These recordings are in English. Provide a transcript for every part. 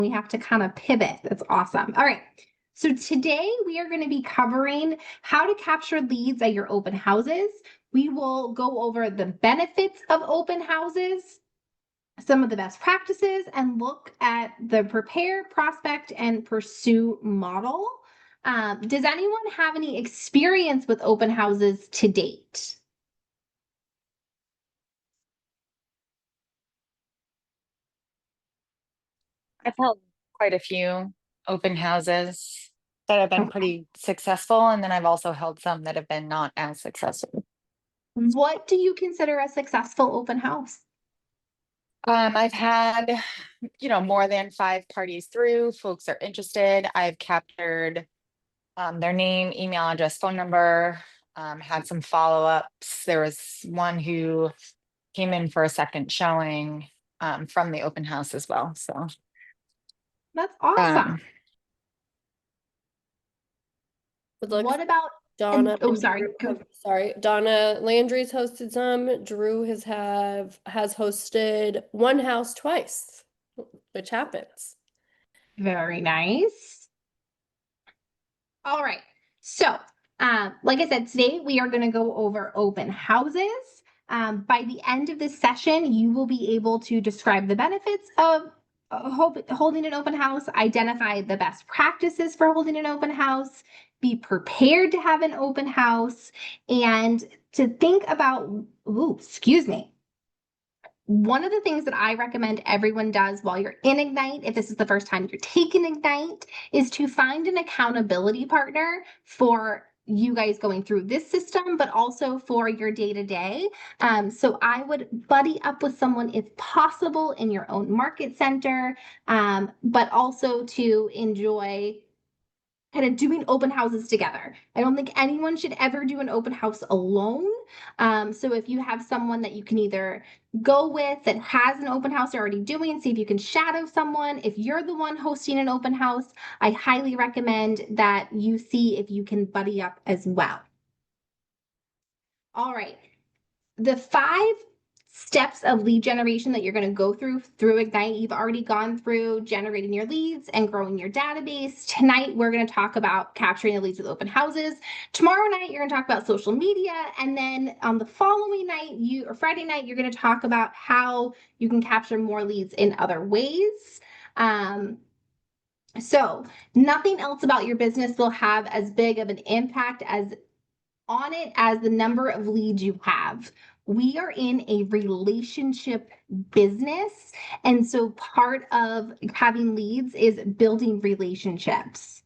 we have to kind of pivot. That's awesome. All right. So today we are going to be covering how to capture leads at your open houses. We will go over the benefits of open houses, some of the best practices, and look at the prepare, prospect, and pursue model. Does anyone have any experience with open houses to date? I've held quite a few open houses that have been pretty successful, and then I've also held some that have been not as successful. What do you consider a successful open house? I've had, more than 5 parties through. Folks are interested. I've captured their name, email address, phone number, had some follow-ups. There was one who came in for a second showing from the open house as well. So That's awesome. What about Donna? oh, sorry. Sorry, Donna Landry's hosted some. Drew has hosted one house twice, which happens. Very nice. All right. So, like I said, today we are going to go over open houses. By the end of this session, you will be able to describe the benefits of holding an open house, identify the best practices for holding an open house, be prepared to have an open house, and to think about, excuse me. One of the things that I recommend everyone does while you're in Ignite, if this is the first time you're taking Ignite, is to find an accountability partner for you guys going through this system, but also for your day-to-day. So I would buddy up with someone if possible in your own market center, but also to enjoy kind of doing open houses together. I don't think anyone should ever do an open house alone. So if you have someone that you can either go with that has an open house they're already doing, see if you can shadow someone. If you're the one hosting an open house, I highly recommend that you see if you can buddy up as well. All right. The 5 steps of lead generation that you're going to go through Ignite. You've already gone through generating your leads and growing your database. Tonight, we're going to talk about capturing the leads with open houses. Tomorrow night, you're going to talk about social media. And then on the following night, Friday night, you're going to talk about how you can capture more leads in other ways. So nothing else about your business will have as big of an impact as the number of leads you have. We are in a relationship business, and so part of having leads is building relationships.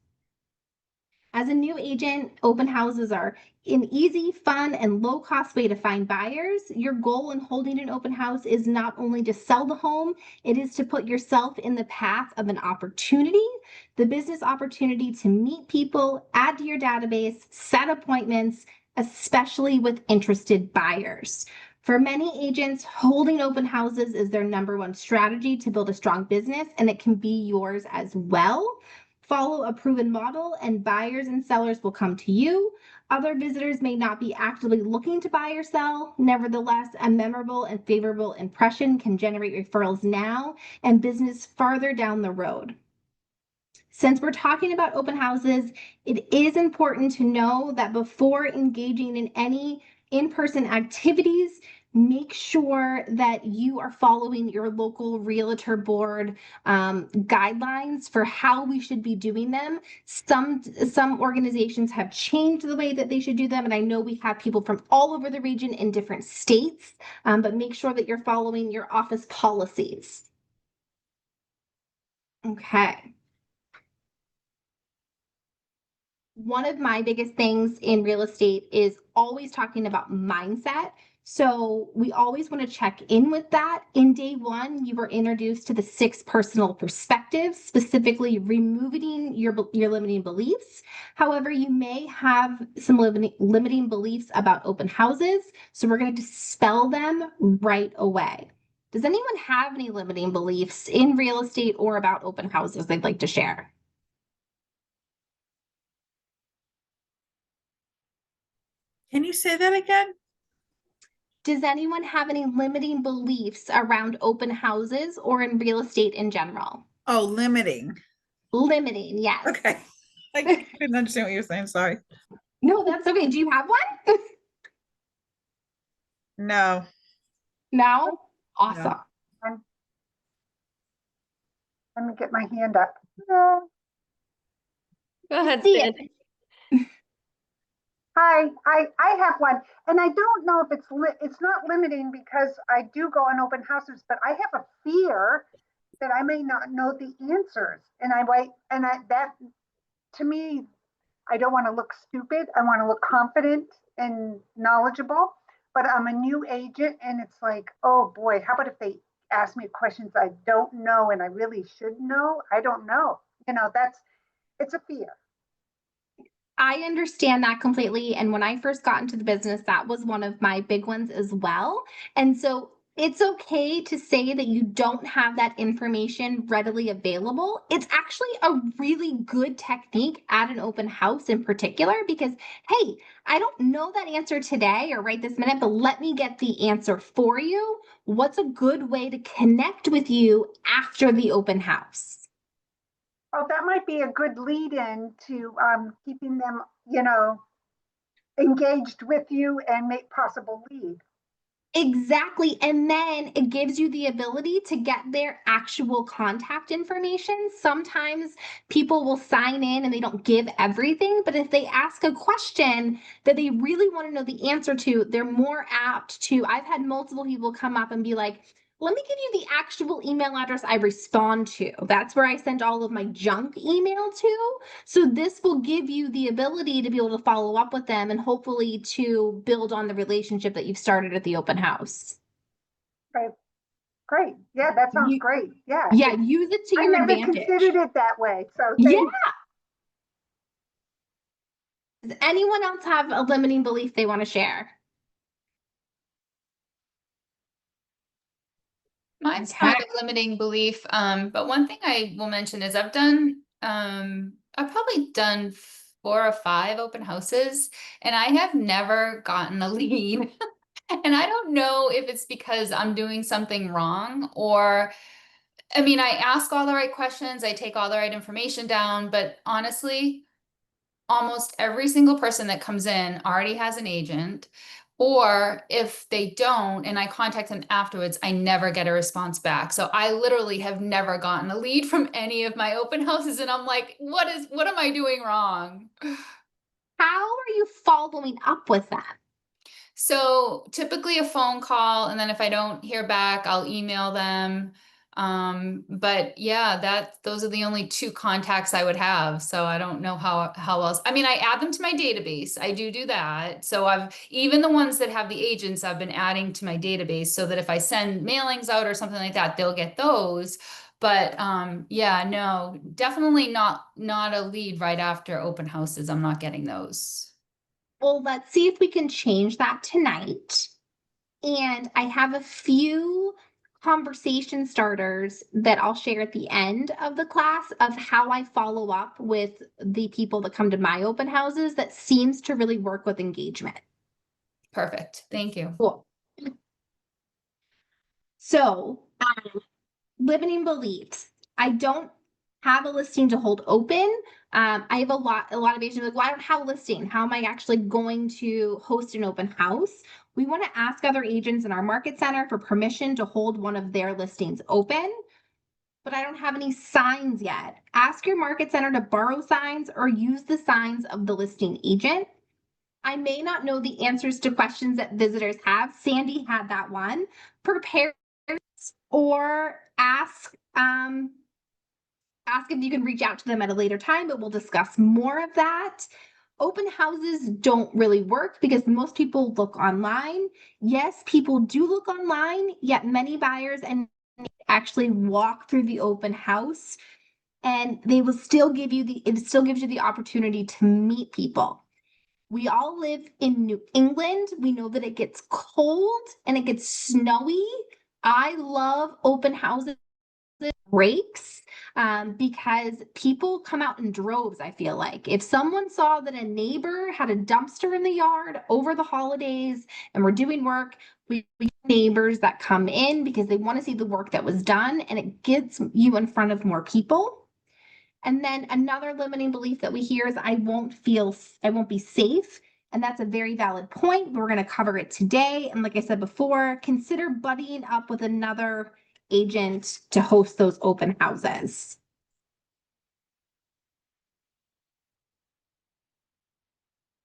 As a new agent, open houses are an easy, fun, and low-cost way to find buyers. Your goal in holding an open house is not only to sell the home, it is to put yourself in the path of an opportunity, the business opportunity to meet people, add to your database, set appointments, especially with interested buyers. For many agents, holding open houses is their #1 strategy to build a strong business, and it can be yours as well. Follow a proven model, and buyers and sellers will come to you. Other visitors may not be actively looking to buy or sell. Nevertheless, a memorable and favorable impression can generate referrals now and business farther down the road. Since we're talking about open houses, it is important to know that before engaging in any in-person activities, make sure that you are following your local realtor board guidelines for how we should be doing them. Some organizations have changed the way that they should do them, and I know we have people from all over the region in different states, but make sure that you're following your office policies. Okay. One of my biggest things in real estate is always talking about mindset. So we always want to check in with that. In day 1, you were introduced to the 6 personal perspectives, specifically removing your limiting beliefs. However, you may have some limiting beliefs about open houses. So we're going to dispel them right away. Does anyone have any limiting beliefs in real estate or about open houses they'd like to share? Can you say that again? Does anyone have any limiting beliefs around open houses or in real estate in general? Oh, limiting. Limiting, yes. Okay. I couldn't understand what you were saying, sorry. No, that's okay. Do you have one? No. No? Awesome. Let me get my hand up. No. Go ahead, See Sandy. it. Hi, I have one, and I don't know if it's not limiting because I do go on open houses, but I have a fear that I may not know the answers, and that to me, I don't want to look stupid. I want to look confident and knowledgeable. But I'm a new agent, and it's like, oh boy, how about if they ask me questions I don't know and I really should know? I don't know. It's a fear. I understand that completely. And when I first got into the business, that was one of my big ones as well. And so it's okay to say that you don't have that information readily available. It's actually a really good technique at an open house in particular, because, hey, I don't know that answer today or right this minute, but let me get the answer for you. What's a good way to connect with you after the open house? Oh, that might be a good lead in to keeping them, engaged with you and make possible lead. Exactly. And then it gives you the ability to get their actual contact information. Sometimes people will sign in and they don't give everything, but if they ask a question that they really want to know the answer to, they're more apt to. I've had multiple people come up and be like, let me give you the actual email address I respond to. That's where I send all of my junk email to. So this will give you the ability to be able to follow up with them and hopefully to build on the relationship that you've started at the open house. Right. Great. Yeah, that sounds great. Yeah. Use it to I your never advantage. considered it that way. So Yeah. thanks. Does anyone else have a limiting belief they want to share? Mine's Okay. not a limiting belief, but one thing I will mention is I've probably done 4 or 5 open houses, and I have never gotten a lead. And I don't know if it's because I'm doing something wrong or, I mean, I ask all the right questions, I take all the right information down, but honestly, almost every single person that comes in already has an agent. Or if they don't and I contact them afterwards, I never get a response back. So I literally have never gotten a lead from any of my open houses. And I'm like, what am I doing wrong? How are you following up with that? So typically a phone call, and then if I don't hear back, I'll email them. But yeah, those are the only 2 contacts I would have. So I don't know how else. I mean, I add them to my database. I do that. So even the ones that have the agents, I've been adding to my database so that if I send mailings out or something like that, they'll get those. But yeah, no, definitely not a lead right after open houses. I'm not getting those. Well, let's see if we can change that tonight. And I have a few conversation starters that I'll share at the end of the class of how I follow up with the people that come to my open houses that seems to really work with engagement. Perfect. Thank you. Cool. So, limiting beliefs. I don't have a listing to hold open. I have a lot of agents like, well, I don't have a listing. How am I actually going to host an open house? We want to ask other agents in our market center for permission to hold one of their listings open, but I don't have any signs yet. Ask your market center to borrow signs or use the signs of the listing agent. I may not know the answers to questions that visitors have. Sandy had that one. Prepare or ask if you can reach out to them at a later time, but we'll discuss more of that. Open houses don't really work because most people look online. Yes, people do look online, yet many buyers and actually walk through the open house, and they will still give you it still gives you the opportunity to meet people. We all live in New England. We know that it gets cold and it gets snowy. I love open houses houses breaks because people come out in droves, I feel like. If someone saw that a neighbor had a dumpster in the yard over the holidays and we're doing work, we have neighbors that come in because they want to see the work that was done, and it gets you in front of more people. And then another limiting belief that we hear is I won't be safe. And that's a very valid point. We're going to cover it today. And like I said before, consider buddying up with another agent to host those open houses.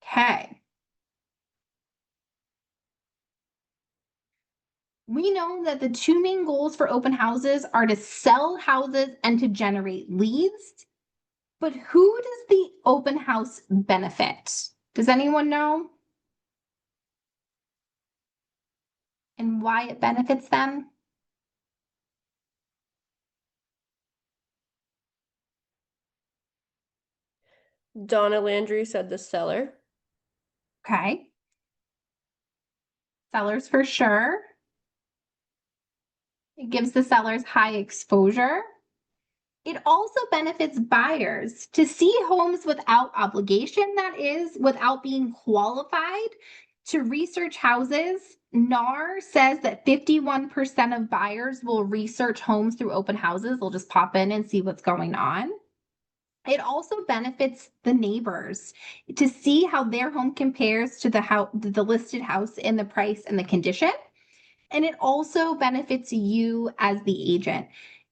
Okay. We know that the two main goals for open houses are to sell houses and to generate leads. But who does the open house benefit? Does anyone know? And why it benefits them? Donna Landry said the seller. Okay. Sellers for sure. It gives the sellers high exposure. It also benefits buyers to see homes without obligation, that is, without being qualified to research houses. NAR says that 51% of buyers will research homes through open houses. They'll just pop in and see what's going on. It also benefits the neighbors to see how their home compares to the listed house in the price and the condition. And it also benefits you as the agent,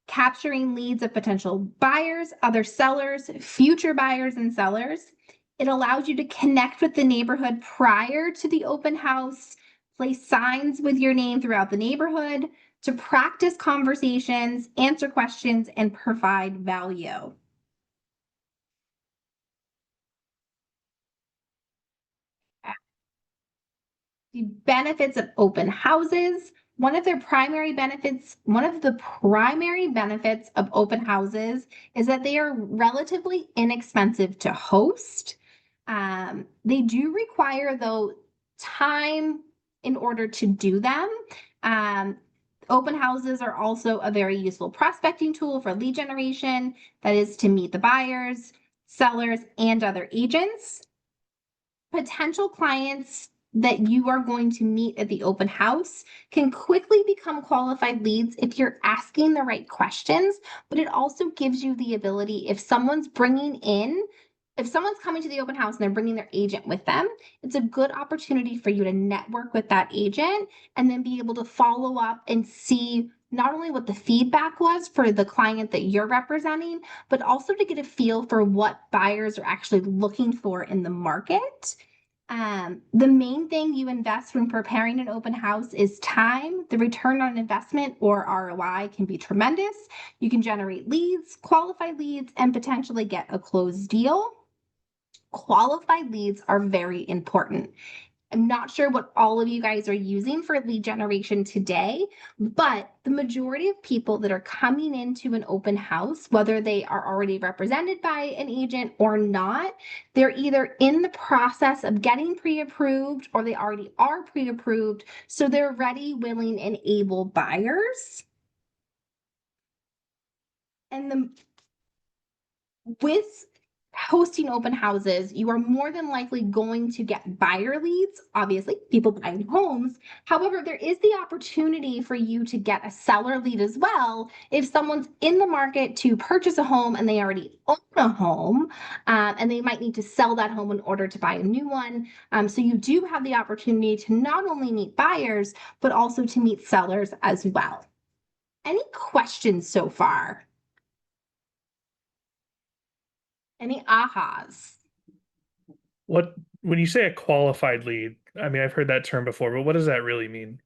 capturing leads of potential buyers, other sellers, future buyers and sellers. It allows you to connect with the neighborhood prior to the open house, place signs with your name throughout the neighborhood, to practice conversations, answer questions, and provide value. The benefits of open houses. One of the primary benefits of open houses is that they are relatively inexpensive to host. They do require, though, time in order to do them. Open houses are also a very useful prospecting tool for lead generation, that is to meet the buyers, sellers, and other agents. Potential clients that you are going to meet at the open house can quickly become qualified leads if you're asking the right questions, but it also gives you the ability, if someone's coming to the open house and they're bringing their agent with them, it's a good opportunity for you to network with that agent and then be able to follow up and see not only what the feedback was for the client that you're representing, but also to get a feel for what buyers are actually looking for in the market. The main thing you invest when preparing an open house is time. The return on investment, or ROI, can be tremendous. You can generate leads, qualified leads, and potentially get a closed deal. Qualified leads are very important. I'm not sure what all of you guys are using for lead generation today, but the majority of people that are coming into an open house, whether they are already represented by an agent or not, they're either in the process of getting pre-approved or they already are pre-approved. So they're ready, willing, and able buyers. And with hosting open houses, you are more than likely going to get buyer leads, obviously, people buying homes. However, there is the opportunity for you to get a seller lead as well if someone's in the market to purchase a home and they already own a home, and they might need to sell that home in order to buy a new one. So you do have the opportunity to not only meet buyers, but also to meet sellers as well. Any questions so far? Any ahas? When you say a qualified lead, I mean, I've heard that term before, but what does that really mean?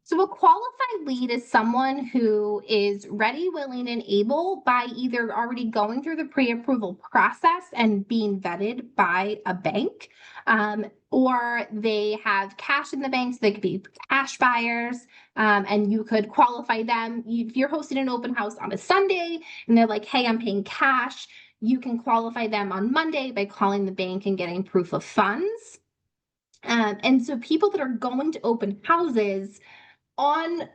So a qualified lead is someone who is ready, willing, and able by either already going through the pre-approval process and being vetted by a bank, or they have cash in the bank, so they could be cash buyers, and you could qualify them. If you're hosting an open house on a Sunday and they're like, hey, I'm paying cash, you can qualify them on Monday by calling the bank and getting proof of funds. And so people that are going to open houses on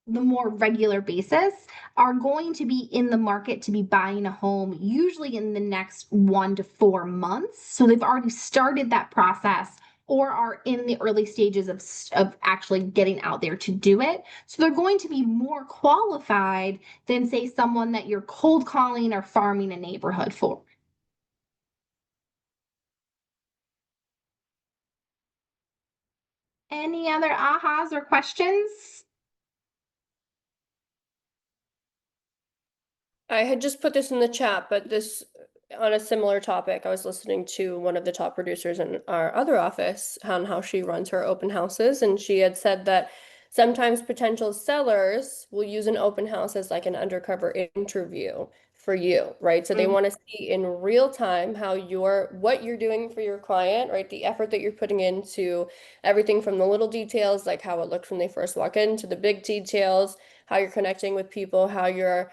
the more regular basis are going to be in the market to be buying a home usually in the next 1 to 4 months. So they've already started that process or are in the early stages of actually getting out there to do it. So they're going to be more qualified than, say, someone that you're cold calling or farming a neighborhood for. Any other ahas or questions? I had just put this in the chat, but this on a similar topic, I was listening to one of the top producers in our other office on how she runs her open houses, and she had said that sometimes potential sellers will use an open house as like an undercover interview for you, right? So they want to see in real time how what you're doing for your client, right? The effort that you're putting into everything from the little details, like how it looked when they first walk in, to the big details, how you're connecting with people, how you're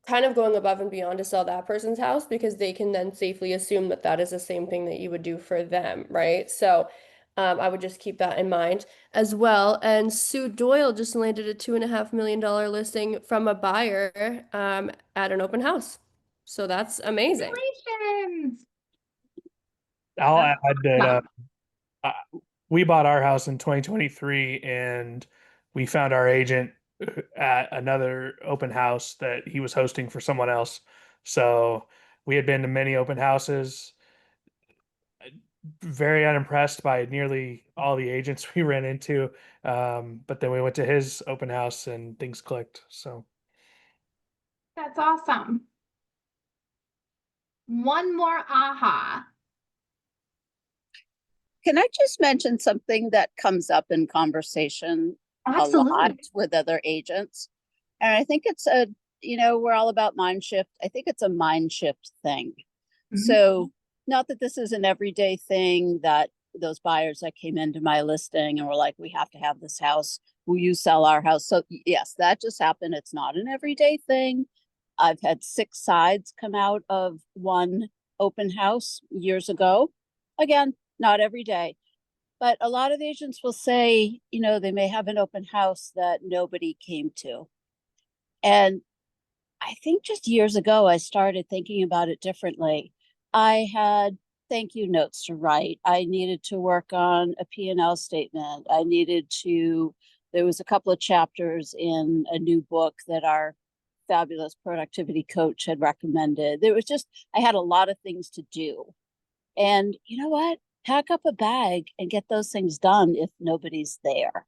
kind of going above and beyond to sell that person's house, because they can then safely assume that that is the same thing that you would do for them, right? So I would just keep that in mind as well. And Sue Doyle just landed a $2.5 million listing from a buyer at an open house. So that's amazing. Congratulations. I'll That's add that awesome. uh, we bought our house in 2023 and we found our agent at another open house that he was hosting for someone else. So we had been to many open houses, very unimpressed by nearly all the agents we ran into. But then we went to his open house and things clicked. So That's awesome. One more aha. Can I just mention something that comes up in conversation a lot Absolutely. with other agents? And I think it's we're all about mind shift. I think it's a mind shift thing. Mhm. So, not that this is an everyday thing, that those buyers that came into my listing and were like, we have to have this house. Will you sell our house? So, yes, that just happened. It's not an everyday thing. I've had 6 sides come out of one open house years ago. Again, not every day. But a lot of agents will say, they may have an open house that nobody came to. And I think just years ago, I started thinking about it differently. I had thank you notes to write. I needed to work on a P&L statement. There was a couple of chapters in a new book that our fabulous productivity coach had recommended. I had a lot of things to do. And you know what? Pack up a bag and get those things done if nobody's there.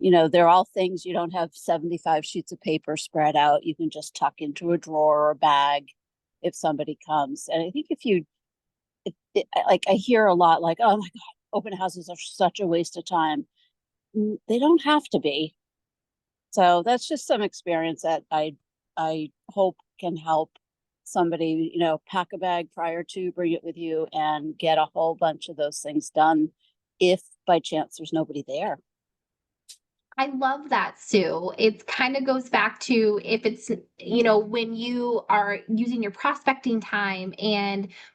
They're all things you don't have 75 sheets of paper spread out. You can just tuck into a drawer or a bag if somebody comes. And I think like I hear a lot like, oh my God, open houses are such a waste of time. They don't have to be. So that's just some experience that I hope can help somebody, pack a bag prior to, bring it with you, and get a whole bunch of those things done if by chance there's nobody there. I love that, Sue. It kind of goes back to if it's, when you are using your prospecting time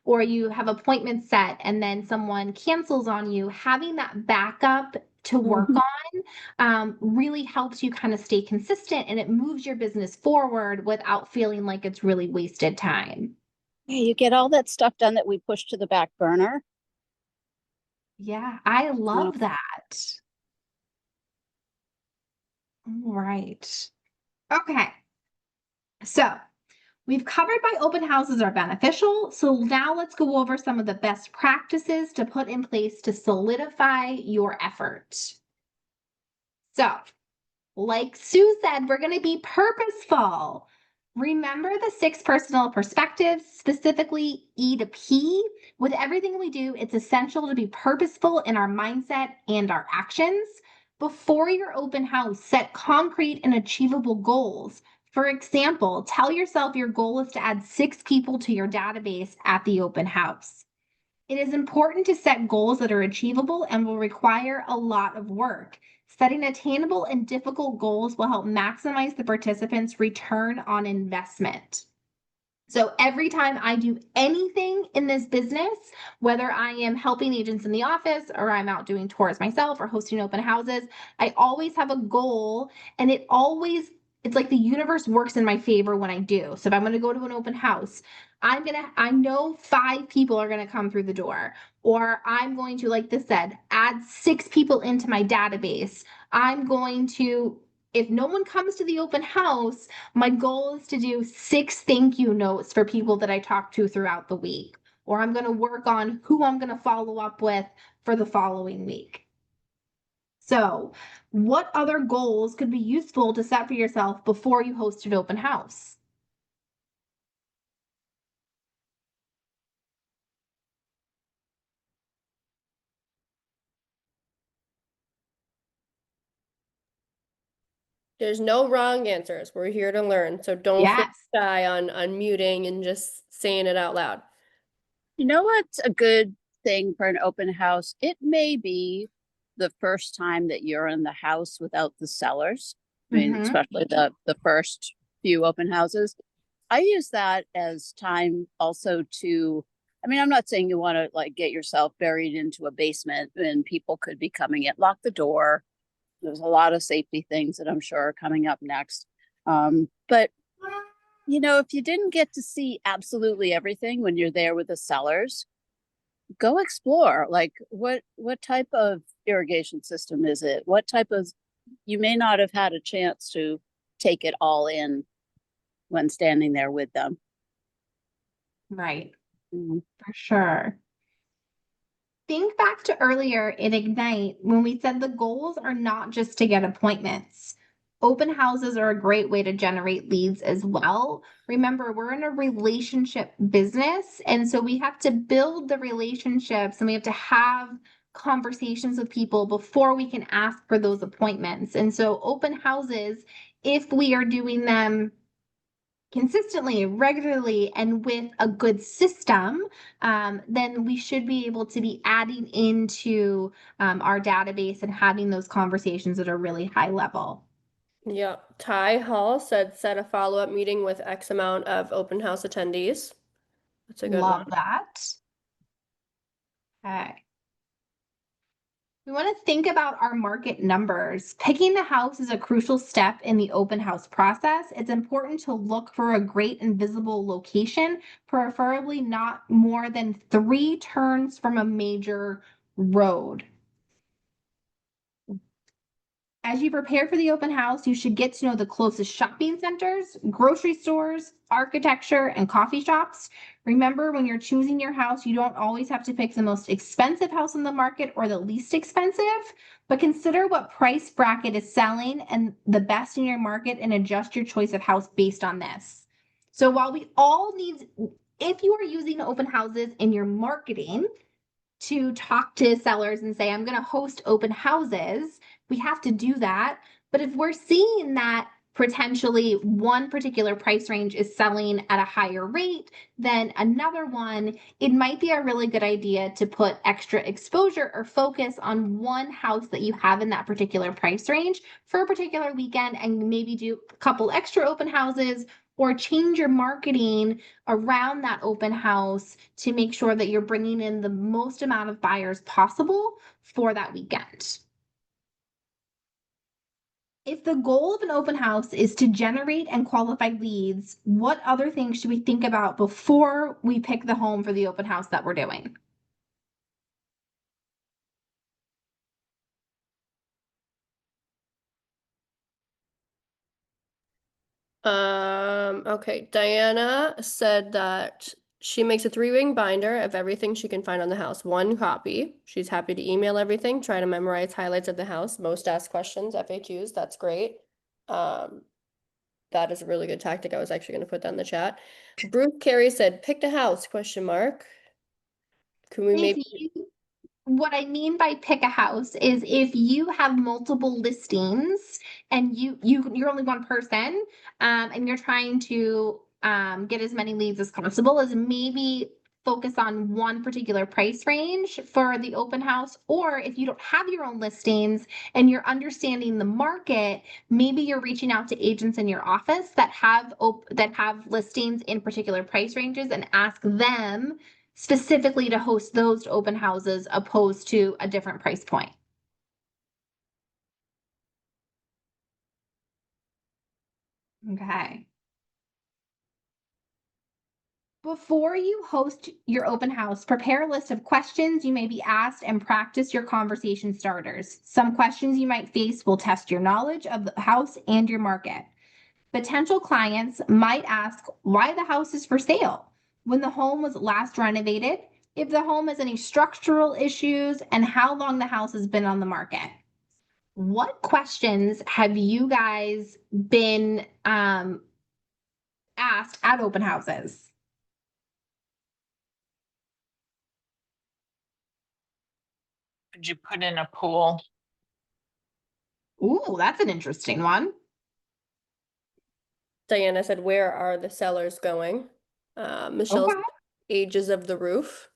or you have appointments set and then someone cancels on you, having that backup to work on really helps you kind of stay consistent, and it moves your business forward without feeling like it's really wasted time. Yeah, you get all that stuff done that we push to the back burner. Yeah, I love that. All right. Okay. So we've covered why open houses are beneficial. So now let's go over some of the best practices to put in place to solidify your effort. So, like Sue said, we're going to be purposeful. Remember the 6 personal perspectives, specifically E to P. With everything we do, it's essential to be purposeful in our mindset and our actions. Before your open house, set concrete and achievable goals. For example, tell yourself your goal is to add 6 people to your database at the open house. It is important to set goals that are achievable and will require a lot of work. Setting attainable and difficult goals will help maximize the participants' return on investment. So every time I do anything in this business, whether I am helping agents in the office or I'm out doing tours myself or hosting open houses, I always have a goal, and it's like the universe works in my favor when I do. So if I'm going to go to an open house, I know 5 people are going to come through the door, or I'm going to, like this said, add 6 people into my database. I'm going to, if no one comes to the open house, my goal is to do 6 thank you notes for people that I talk to throughout the week, or I'm going to work on who I'm going to follow up with for the following week. So, what other goals could be useful to set for yourself before you host an open house? There's no wrong answers. We're here to learn. So don't feel Yes. shy on muting and just saying it out loud. You know what's a good thing for an open house? It may be the first time that you're in the house without the sellers. I mean, Mhm. especially the first few open houses. I use that as time also to, I mean, I'm not saying you want to like get yourself buried into a basement and people could be coming in, lock the door. There's a lot of safety things that I'm sure are coming up next. But you know, if you didn't get to see absolutely everything when you're there with the sellers, go explore. Like what type of irrigation system is it? What type of, you may not have had a chance to take it all in when standing there with them. Right. Mhm. For sure. Think back to earlier in Ignite when we said the goals are not just to get appointments. Open houses are a great way to generate leads as well. Remember, we're in a relationship business, and so we have to build the relationships and we have to have conversations with people before we can ask for those appointments. And so, open houses, if we are doing them consistently, regularly, and with a good system, then we should be able to be adding into our database and having those conversations at a really high level. Yeah. Ty Hall said set a follow-up meeting with X amount of open house attendees. That's a good Love one. that. Okay. We want to think about our market numbers. Picking the house is a crucial step in the open house process. It's important to look for a great and visible location, preferably not more than 3 turns from a major road. As you prepare for the open house, you should get to know the closest shopping centers, grocery stores, architecture, and coffee shops. Remember, when you're choosing your house, you don't always have to pick the most expensive house on the market or the least expensive, but consider what price bracket is selling and the best in your market and adjust your choice of house based on this. So while we all need, if you are using open houses in your marketing to talk to sellers and say, I'm going to host open houses, we have to do that. But if we're seeing that potentially one particular price range is selling at a higher rate than another one, it might be a really good idea to put extra exposure or focus on one house that you have in that particular price range for a particular weekend and maybe do a couple extra open houses or change your marketing around that open house to make sure that you're bringing in the most amount of buyers possible for that weekend. If the goal of an open house is to generate and qualify leads, what other things should we think about before we pick the home for the open house that we're doing? Okay. Diana said that she makes a 3-ring binder of everything she can find on the house, 1 copy. She's happy to email everything, try to memorize highlights of the house, most asked questions, FAQs. That's great. That is a really good tactic. I was actually going to put that in the chat. Bruce Carey said, picked a house, question mark. Can we If maybe, you- What I mean by pick a house is if you have multiple listings and you're only one person, and you're trying to get as many leads as possible, is maybe focus on one particular price range for the open house, or if you don't have your own listings and you're understanding the market, maybe you're reaching out to agents in your office that have listings in particular price ranges and ask them specifically to host those open houses opposed to a different price point. Okay. Before you host your open house, prepare a list of questions you may be asked and practice your conversation starters. Some questions you might face will test your knowledge of the house and your market. Potential clients might ask why the house is for sale, when the home was last renovated, if the home has any structural issues, and how long the house has been on the market. What questions have you guys been asked at open houses? Could you put in a pool? Ooh, that's an interesting one. Diana said, where are the sellers going? Michelle's Okay. ages of the roof.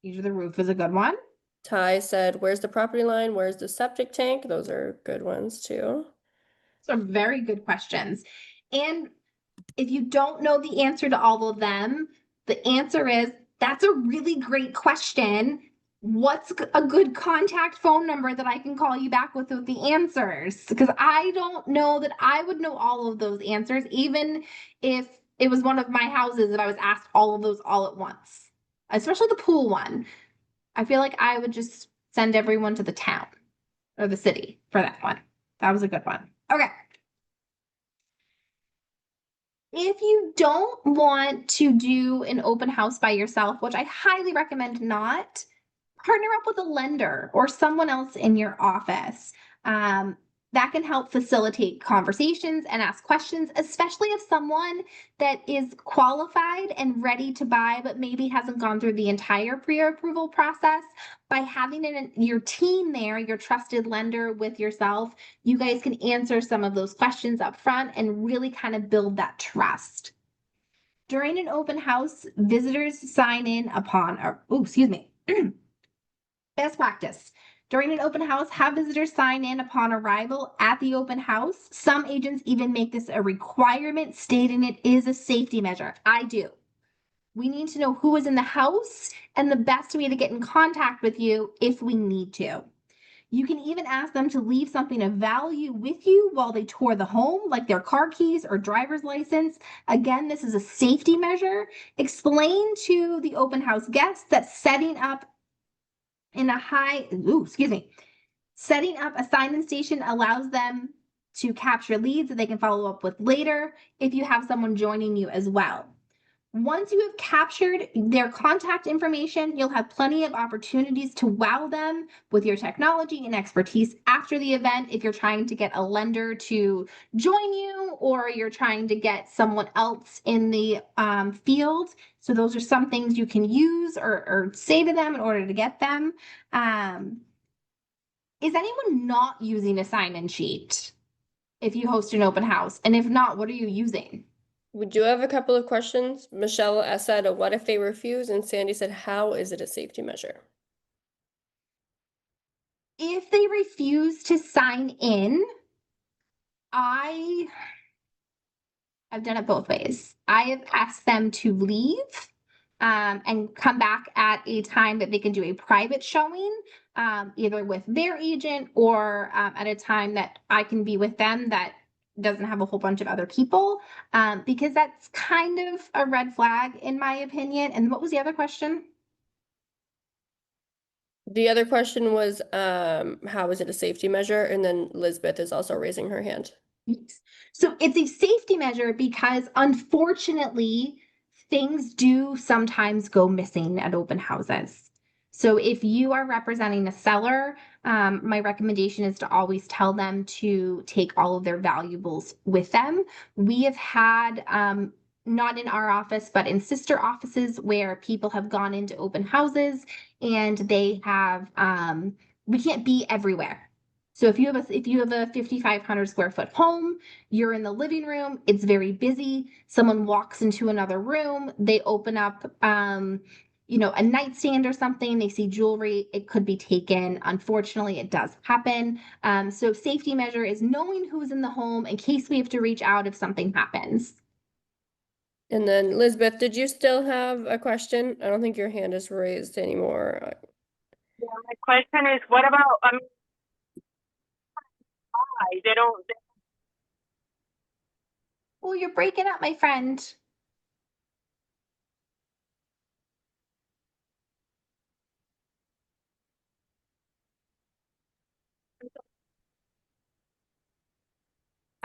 Age of the roof is a good one. Ty said, where's the property line? Where's the septic tank? Those are good ones too. So very good questions. And if you don't know the answer to all of them, the answer is that's a really great question. What's a good contact phone number that I can call you back with the answers? Because I don't know that I would know all of those answers, even if it was one of my houses that I was asked all of those all at once, especially the pool one. I feel like I would just send everyone to the town or the city for that one. That was a good one. Okay. If you don't want to do an open house by yourself, which I highly recommend not, partner up with a lender or someone else in your office. That can help facilitate conversations and ask questions, especially if someone that is qualified and ready to buy, but maybe hasn't gone through the entire pre-approval process. By having your team there, your trusted lender with yourself, you guys can answer some of those questions up front and really kind of build that trust. During an open house, visitors sign in upon, best practice. During an open house, have visitors sign in upon arrival at the open house. Some agents even make this a requirement, stating it is a safety measure. I do. We need to know who is in the house and the best way to get in contact with you if we need to. You can even ask them to leave something of value with you while they tour the home, like their car keys or driver's license. Again, this is a safety measure. Explain to the open house guests that setting up a sign-in station allows them to capture leads that they can follow up with later if you have someone joining you as well. Once you have captured their contact information, you'll have plenty of opportunities to wow them with your technology and expertise after the event if you're trying to get a lender to join you or you're trying to get someone else in the field. So those are some things you can use or say to them in order to get them. Is anyone not using a sign-in sheet if you host an open house? And if not, what are you using? We do have a couple of questions. Michelle said, what if they refuse? And Sandy said, how is it a safety measure? If they refuse to sign in, I've done it both ways. I have asked them to leave and come back at a time that they can do a private showing, either with their agent or at a time that I can be with them that doesn't have a whole bunch of other people, because that's kind of a red flag in my opinion. And what was the other question? The other question was, how is it a safety measure? And then Lisbeth is also raising her hand. Yes. So it's a safety measure because unfortunately, things do sometimes go missing at open houses. So if you are representing a seller, my recommendation is to always tell them to take all of their valuables with them. We have had, not in our office, but in sister offices where people have gone into open houses and they have, we can't be everywhere. So if you have a 5,500 square foot home, you're in the living room, it's very busy. Someone walks into another room, they open up, a nightstand or something, they see jewelry, it could be taken. Unfortunately, it does happen. So safety measure is knowing who's in the home in case we have to reach out if something happens. And then Lisbeth, did you still have a question? I don't think your hand is raised anymore. Yeah, my question is, what about, they don't, Oh, you're breaking up, my friend.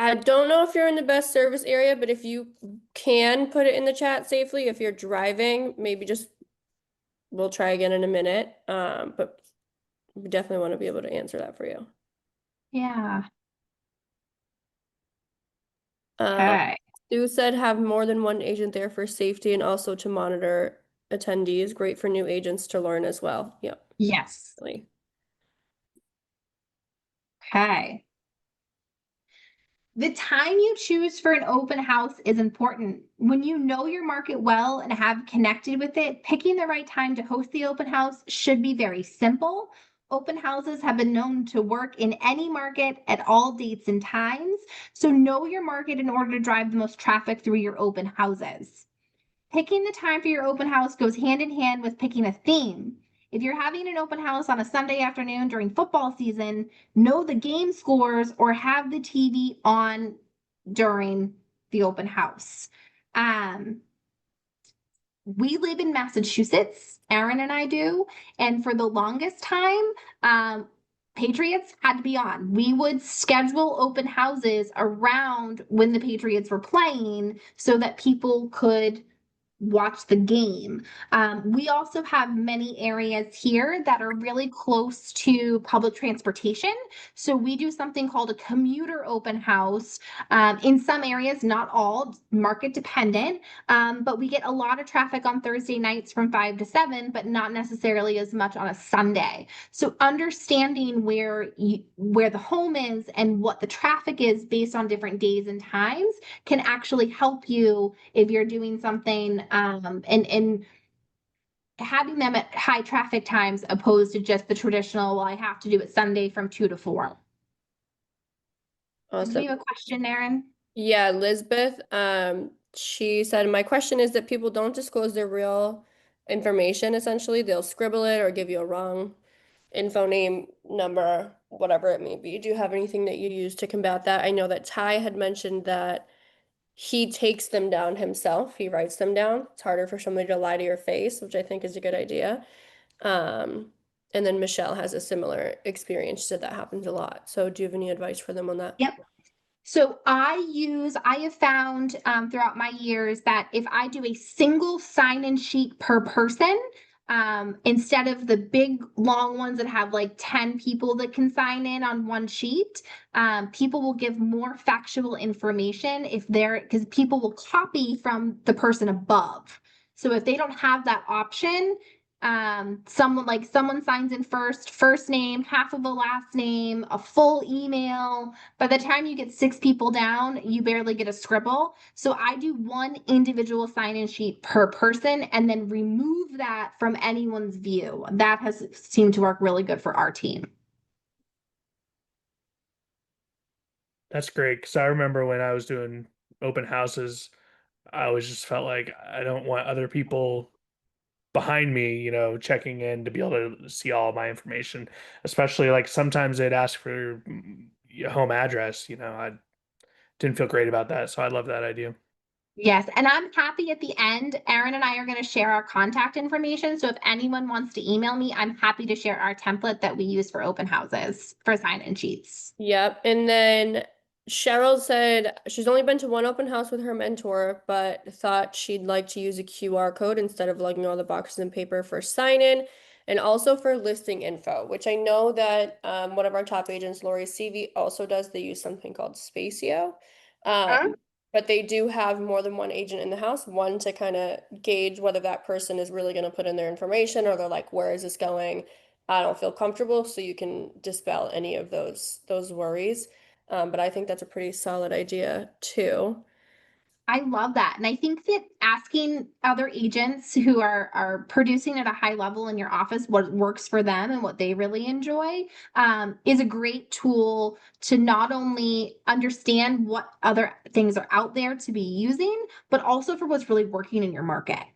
I don't know if you're in the best service area, but if you can put it in the chat safely, if you're driving, maybe just we'll try again in a minute. But we definitely want to be able to answer that for you. Yeah. Uh, Sue said have more than one agent there for safety and also to monitor attendees. Great for new agents to learn as well. Yep. Yes. Really. Okay. The time you choose for an open house is important. When you know your market well and have connected with it, picking the right time to host the open house should be very simple. Open houses have been known to work in any market at all dates and times. So know your market in order to drive the most traffic through your open houses. Picking the time for your open house goes hand in hand with picking a theme. If you're having an open house on a Sunday afternoon during football season, know the game scores or have the TV on during the open house. We live in Massachusetts, Aaron and I do, and for the longest time, Patriots had to be on. We would schedule open houses around when the Patriots were playing so that people could watch the game. We also have many areas here that are really close to public transportation. So we do something called a commuter open house. In some areas, not all, market dependent, but we get a lot of traffic on Thursday nights from 5 to 7, but not necessarily as much on a Sunday. So understanding where the home is and what the traffic is based on different days and times can actually help you if you're doing something and having them at high traffic times opposed to just the traditional, well, I have to do it Sunday from 2 to 4. Do Awesome. you have a question, Erin? Yeah, Lisbeth, she said, my question is that people don't disclose their real information, essentially. They'll scribble it or give you a wrong info name, number, whatever it may be. Do you have anything that you use to combat that? I know that Ty had mentioned that he takes them down himself. He writes them down. It's harder for somebody to lie to your face, which I think is a good idea. And then Michelle has a similar experience. She said that happens a lot. So do you have any advice for them on that? Yep. So I have found throughout my years that if I do a single sign-in sheet per person, instead of the big long ones that have like 10 people that can sign in on one sheet, people will give more factual information because people will copy from the person above. So if they don't have that option, someone signs in first name, half of a last name, a full email. By the time you get 6 people down, you barely get a scribble. So I do one individual sign-in sheet per person and then remove that from anyone's view. That has seemed to work really good for our team. That's great because I remember when I was doing open houses, I always just felt like I don't want other people behind me, checking in to be able to see all my information. Especially like sometimes they'd ask for your home address. I didn't feel great about that, so I love that idea. Yes, and I'm happy at the end. Erin and I are going to share our contact information. So if anyone wants to email me, I'm happy to share our template that we use for open houses for sign-in sheets. Yep. And then Cheryl said she's only been to one open house with her mentor, but thought she'd like to use a QR code instead of lugging all the boxes and paper for sign-in and also for listing info, which I know that one of our top agents, Lori Seavey, also does. They use something called Spacio. But they do have more than one agent in the house, one to kind of gauge whether that person is really going to put in their information or they're like, where is this going? I don't feel comfortable, so you can dispel any of those worries. But I think that's a pretty solid idea too. I love that. And I think that asking other agents who are producing at a high level in your office what works for them and what they really enjoy is a great tool to not only understand what other things are out there to be using, but also for what's really working in your market.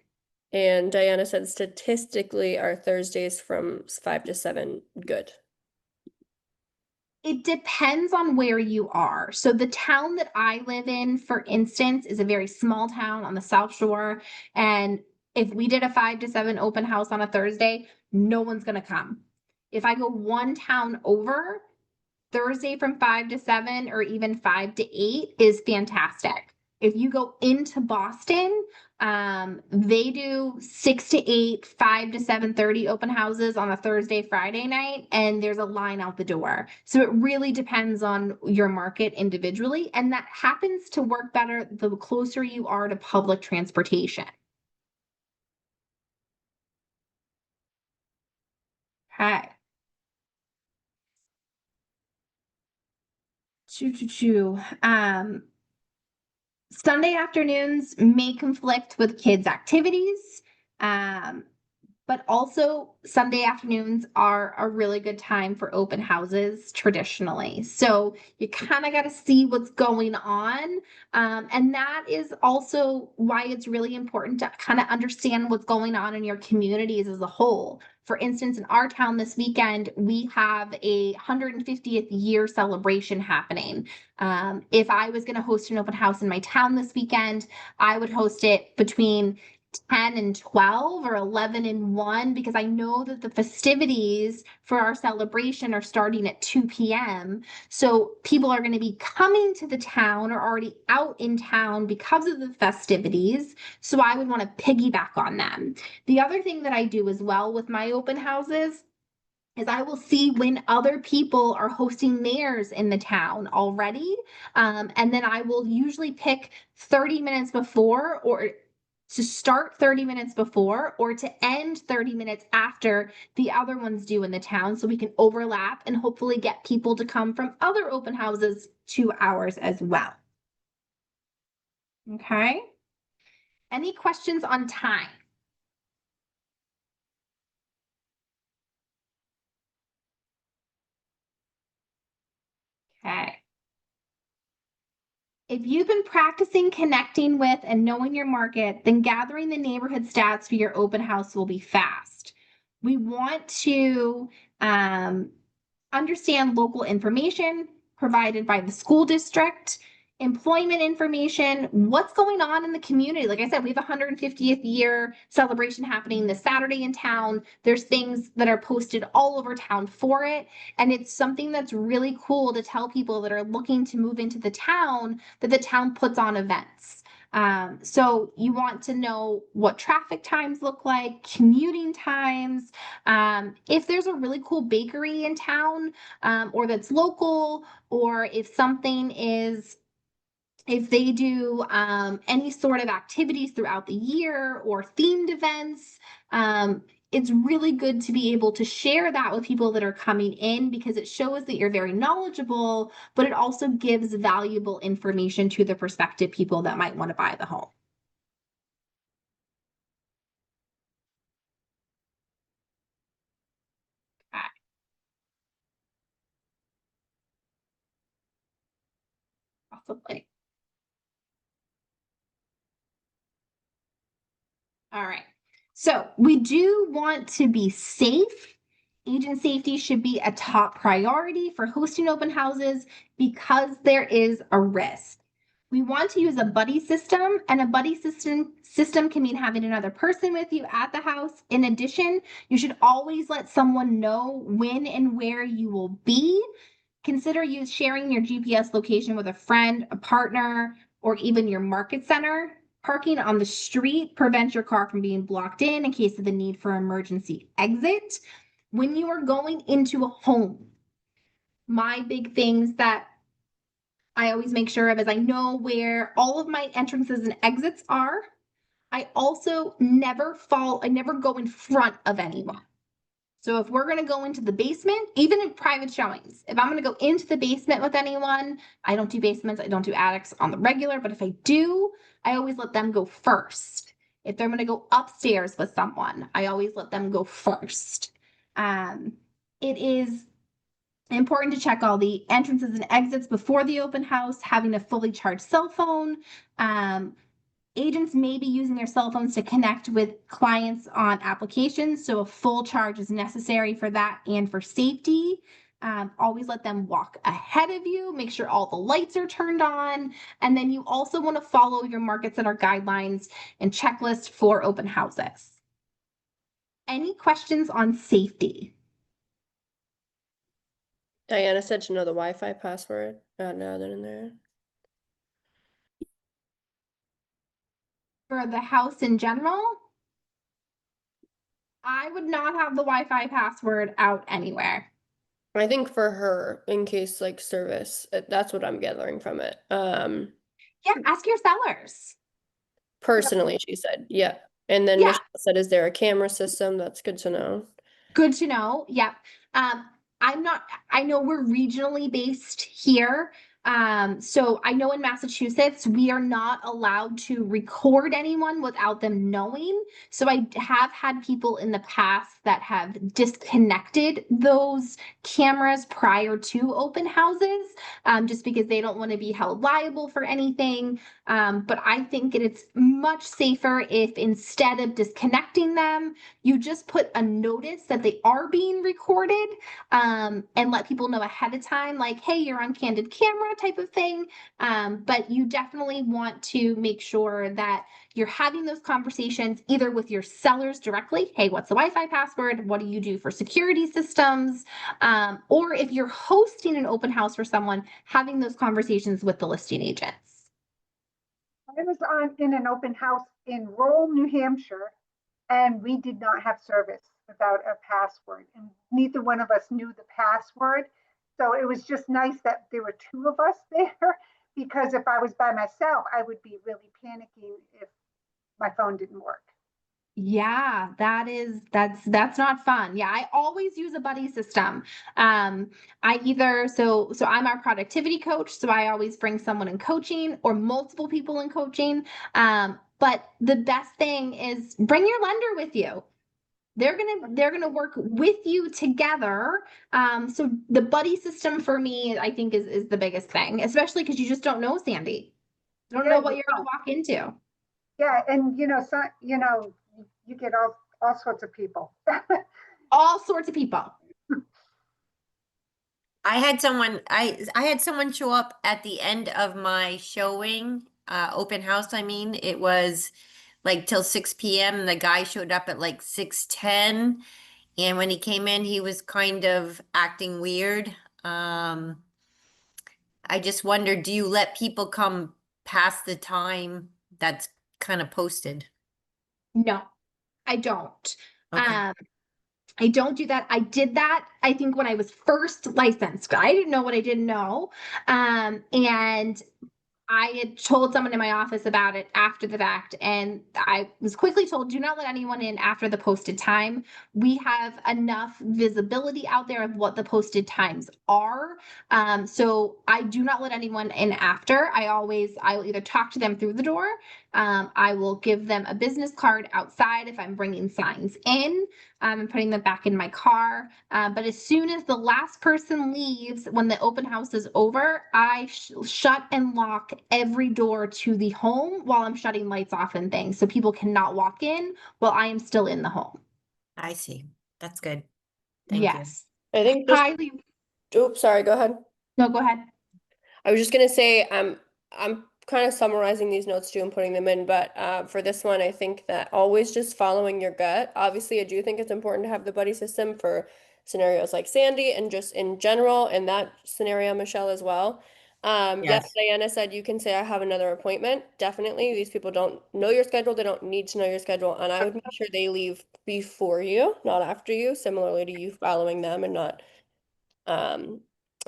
And Diana said statistically are Thursdays from 5 to 7 good. It depends on where you are. So the town that I live in, for instance, is a very small town on the South Shore. And if we did a 5 to 7 open house on a Thursday, no one's going to come. If I go one town over, Thursday from 5 to 7 or even 5 to 8 is fantastic. If you go into Boston, they do 6 to 8, 5 to 7:30 open houses on a Thursday, Friday night, and there's a line out the door. So it really depends on your market individually, and that happens to work better the closer you are to public transportation. Okay. Choo. Sunday afternoons may conflict with kids' activities, but also Sunday afternoons are a really good time for open houses traditionally. So you kind of got to see what's going on. And that is also why it's really important to kind of understand what's going on in your communities as a whole. For instance, in our town this weekend, we have a 150th year celebration happening. If I was going to host an open house in my town this weekend, I would host it between 10 and 12 or 11 and 1 because I know that the festivities for our celebration are starting at 2 p.m. So people are going to be coming to the town or already out in town because of the festivities. So I would want to piggyback on them. The other thing that I do as well with my open houses is I will see when other people are hosting theirs in the town already. And then I will usually pick 30 minutes before or to start 30 minutes before or to end 30 minutes after the other ones do in the town so we can overlap and hopefully get people to come from other open houses to ours as well. Okay. Any questions on time? Okay. If you've been practicing connecting with and knowing your market, then gathering the neighborhood stats for your open house will be fast. We want to understand local information provided by the school district, employment information, what's going on in the community. Like I said, we have a 150th year celebration happening this Saturday in town. There's things that are posted all over town for it. And it's something that's really cool to tell people that are looking to move into the town that the town puts on events. So you want to know what traffic times look like, commuting times, if there's a really cool bakery in town, or that's local, or if something is if they do any sort of activities throughout the year or themed events, it's really good to be able to share that with people that are coming in because it shows that you're very knowledgeable, but it also gives valuable information to the prospective people that might want to buy the home. Okay. Possibly. All right. So we do want to be safe. Agent safety should be a top priority for hosting open houses because there is a risk. We want to use a buddy system, and a buddy system can mean having another person with you at the house. In addition, you should always let someone know when and where you will be. Consider you sharing your GPS location with a friend, a partner, or even your market center. Parking on the street prevents your car from being blocked in case of the need for emergency exit. When you are going into a home, my big things that I always make sure of is I know where all of my entrances and exits are. I also never go in front of anyone. So if we're going to go into the basement, even in private showings, if I'm going to go into the basement with anyone, I don't do basements, I don't do attics on the regular, but if I do, I always let them go first. If they're going to go upstairs with someone, I always let them go first. It is important to check all the entrances and exits before the open house, having a fully charged cell phone. Agents may be using their cell phones to connect with clients on applications, so a full charge is necessary for that and for safety. Always let them walk ahead of you, make sure all the lights are turned on, and then you also want to follow your market center guidelines and checklist for open houses. Any questions on safety? Diana said to know the Wi-Fi password. No, they're in there. For the house in general, I would not have the Wi-Fi password out anywhere. I think for her, in case like service, that's what I'm gathering from it. Yeah, ask your sellers. Personally, she said, yeah. And then Yeah. Michelle said, is there a camera system? That's good to know. Good to know. Yep. I know we're regionally based here. So I know in Massachusetts, we are not allowed to record anyone without them knowing. So I have had people in the past that have disconnected those cameras prior to open houses, just because they don't want to be held liable for anything. But I think it's much safer if instead of disconnecting them, you just put a notice that they are being recorded, and let people know ahead of time, like, hey, you're on candid camera type of thing. But you definitely want to make sure that you're having those conversations either with your sellers directly. Hey, what's the Wi-Fi password? What do you do for security systems? Or if you're hosting an open house for someone, having those conversations with the listing agents. I was in an open house in rural New Hampshire, and we did not have service without a password, and neither one of us knew the password. So it was just nice that there were two of us there, because if I was by myself, I would be really panicking if my phone didn't work. Yeah, that's not fun. Yeah, I always use a buddy system. I either so I'm our productivity coach, so I always bring someone in coaching or multiple people in coaching. But the best thing is bring your lender with you. They're gonna work with you together. So the buddy system for me, I think is the biggest thing, especially because you just don't know, Sandy. You don't know what you're gonna walk into. Yeah, and you get all sorts of people. All sorts of people. I had someone show up at the end of my showing, open house, I mean. It was like till 6 p.m. The guy showed up at like 6:10. And when he came in, he was kind of acting weird. I just wondered, do you let people come past the time that's kind of posted? No, I don't. Okay. I don't do that. I did that, I think, when I was first licensed. I didn't know what I didn't know. And I had told someone in my office about it after the fact, and I was quickly told, do not let anyone in after the posted time. We have enough visibility out there of what the posted times are. So I do not let anyone in after. I will either talk to them through the door. I will give them a business card outside if I'm bringing signs in, and putting them back in my car. But as soon as the last person leaves, when the open house is over, I shut and lock every door to the home while I'm shutting lights off and things, so people cannot walk in while I am still in the home. I see. That's good. Thank you. Yes. I think just, Highly. oops, sorry, go ahead. No, go ahead. I was just gonna say, I'm kind of summarizing these notes too and putting them in, but for this one, I think that always just following your gut. Obviously, I do think it's important to have the buddy system for scenarios like Sandy and just in general, and that scenario, Michelle, as well. Yes, Yes. Diana said you can say I have another appointment. Definitely, these people don't know your schedule. They don't need to know your schedule, and I would make sure they leave before you, not after you. Similarly to you following them and not, I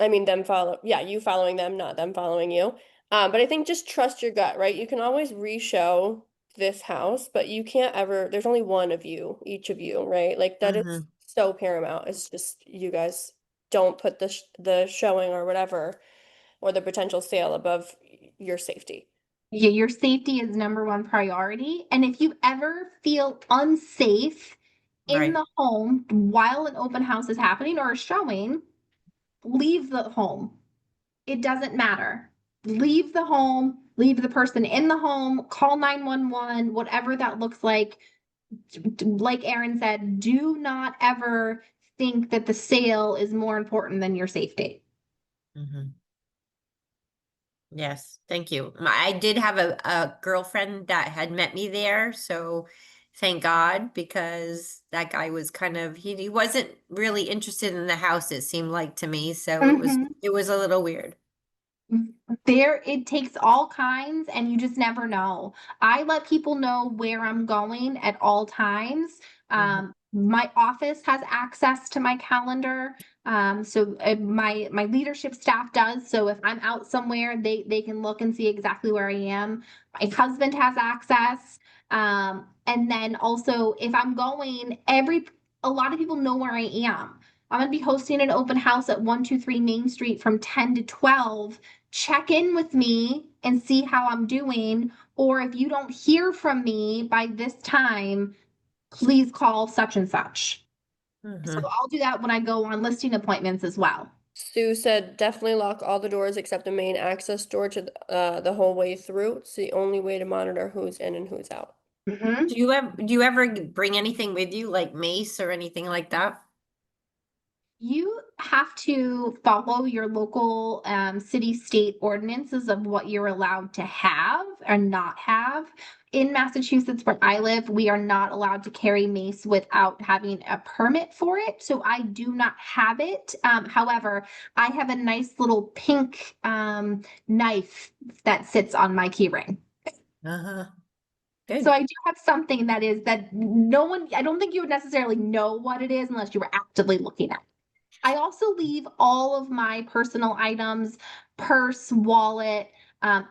mean you following them, not them following you. But I think just trust your gut, right? You can always re-show this house, but you can't ever, there's only one of you, each of you, right? Like that is Mhm. so paramount. It's just you guys don't put the showing or whatever or the potential sale above your safety. Yeah, your safety is number one priority. And if you ever feel unsafe in Right. the home while an open house is happening or a showing, leave the home. It doesn't matter. Leave the home, leave the person in the home, call 911, whatever that looks like. Like Erin said, do not ever think that the sale is more important than your safety. Mhm. Yes, thank you. I did have a girlfriend that had met me there, so thank God, because that guy was kind of he wasn't really interested in the house, it seemed like to me. So Mhm. it was a little weird. There, it takes all kinds, and you just never know. I let people know where I'm going at all times. My office has access to my calendar. So my leadership staff does. So if I'm out somewhere, they can look and see exactly where I am. My husband has access. And then also if I'm going, a lot of people know where I am. I'm gonna be hosting an open house at 123 Main Street from 10 to 12. Check in with me and see how I'm doing. Or if you don't hear from me by this time, please call such and such. So Mhm. I'll do that when I go on listing appointments as well. Sue said definitely lock all the doors except the main access door to the whole way through. It's the only way to monitor who's in and who's out. Mhm. Do you ever bring anything with you, like mace or anything like that? You have to follow your local city state ordinances of what you're allowed to have or not have. In Massachusetts, where I live, we are not allowed to carry mace without having a permit for it. So I do not have it. However, I have a nice little pink knife that sits on my key ring. Uh-huh. So Good. I do have something that is that no one, I don't think you would necessarily know what it is unless you were actively looking at it. I also leave all of my personal items, purse, wallet,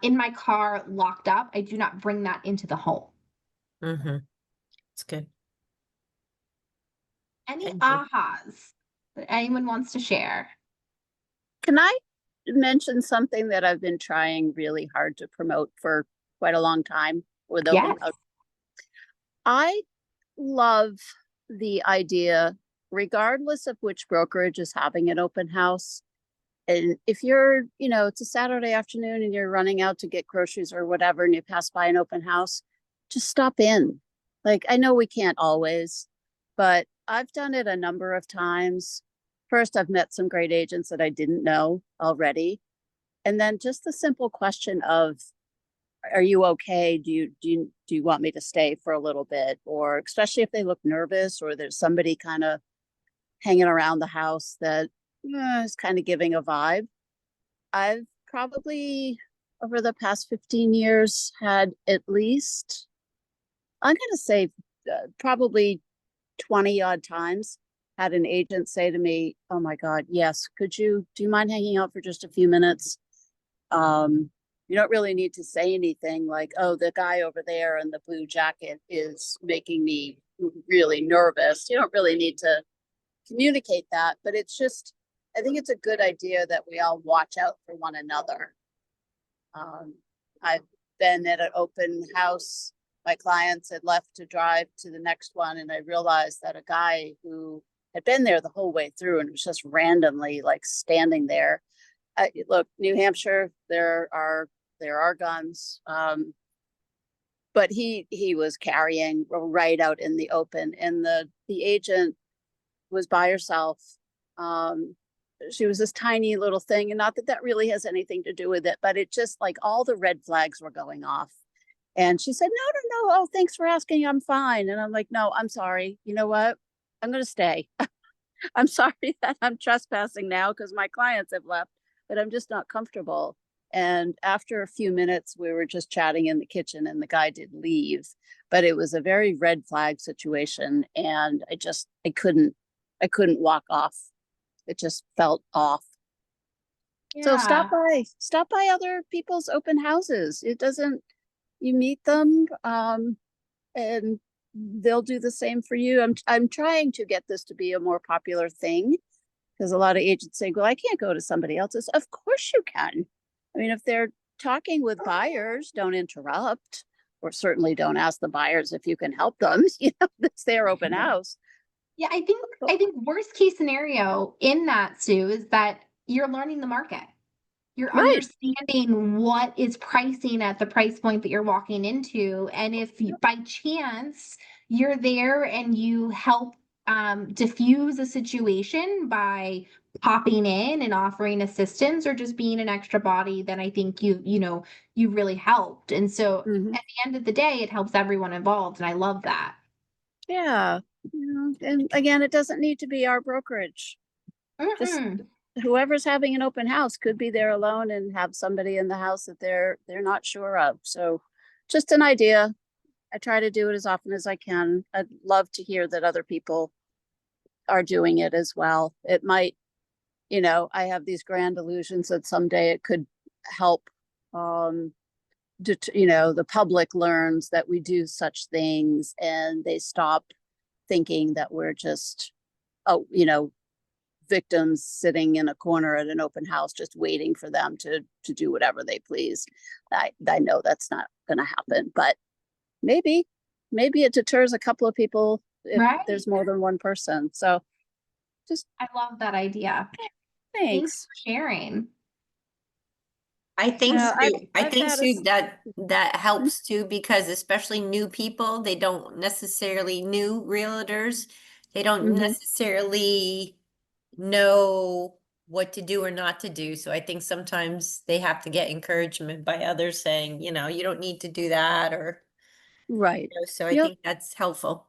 in my car locked up. I do not bring that into the home. Mm-hmm. It's good. Any Thank you. ahas that anyone wants to share? Can I mention something that I've been trying really hard to promote for quite a long time with open Yes. house? I love the idea, regardless of which brokerage is having an open house. And if you're, it's a Saturday afternoon and you're running out to get groceries or whatever, and you pass by an open house, just stop in. Like, I know we can't always, but I've done it a number of times. First, I've met some great agents that I didn't know already. And then just the simple question of, are you okay? Do you want me to stay for a little bit? Or especially if they look nervous or there's somebody kind of hanging around the house that is kind of giving a vibe. I've probably over the past 15 years had at least, I'm going to say probably 20 odd times had an agent say to me, "Oh my God, yes, do you mind hanging out for just a few minutes? You don't really need to say anything like, oh, the guy over there in the blue jacket is making me really nervous." You don't really need to communicate that, but it's just, I think it's a good idea that we all watch out for one another. I've been at an open house. My clients had left to drive to the next one, and I realized that a guy who had been there the whole way through and was just randomly like standing there. Look, New Hampshire, there are guns, but he was carrying right out in the open, and the agent was by herself. She was this tiny little thing, and not that that really has anything to do with it, but it just like all the red flags were going off. And she said, no, oh, thanks for asking, I'm fine. And I'm like, no, I'm sorry, you know what, I'm gonna stay. I'm sorry that I'm trespassing now because my clients have left, but I'm just not comfortable. And after a few minutes, we were just chatting in the kitchen and the guy did leave, but it was a very red flag situation. And I couldn't walk off. It just felt off. So stop by other people's open houses. It doesn't, you meet them, and they'll do the same for you. I'm trying to get this to be a more popular thing because a lot of agents say, well, I can't go to somebody else's. Of course you can. I mean, if they're talking with buyers, don't interrupt, or certainly don't ask the buyers if you can help them. You know, it's their open house. Yeah, I think worst case scenario in that, Sue, is that you're learning the market. You're Right. understanding what is pricing at the price point that you're walking into. And if you, by chance you're there and you help diffuse a situation by popping in and offering assistance or just being an extra body, then I think you really helped. And so Mhm. at the end of the day, it helps everyone involved. And I love that. Yeah. And again, it doesn't need to be our brokerage. Just Mhm. whoever's having an open house could be there alone and have somebody in the house that they're not sure of. So just an idea. I try to do it as often as I can. I'd love to hear that other people are doing it as well. It might, I have these grand illusions that someday it could help the public learns that we do such things and they stop thinking that we're just victims sitting in a corner at an open house just waiting for them to do whatever they please. I know that's not going to happen, but maybe it deters a couple of people if Right. there's more than one person. So just I love that idea. thanks. Thanks for sharing. I think Yeah, Sue, I I've think had Sue that helps too, because especially new people, they don't necessarily new realtors, they don't Mhm. necessarily know what to do or not to do. So I think sometimes they have to get encouragement by others saying, you don't need to do that, or Right. so I Yep. think that's helpful.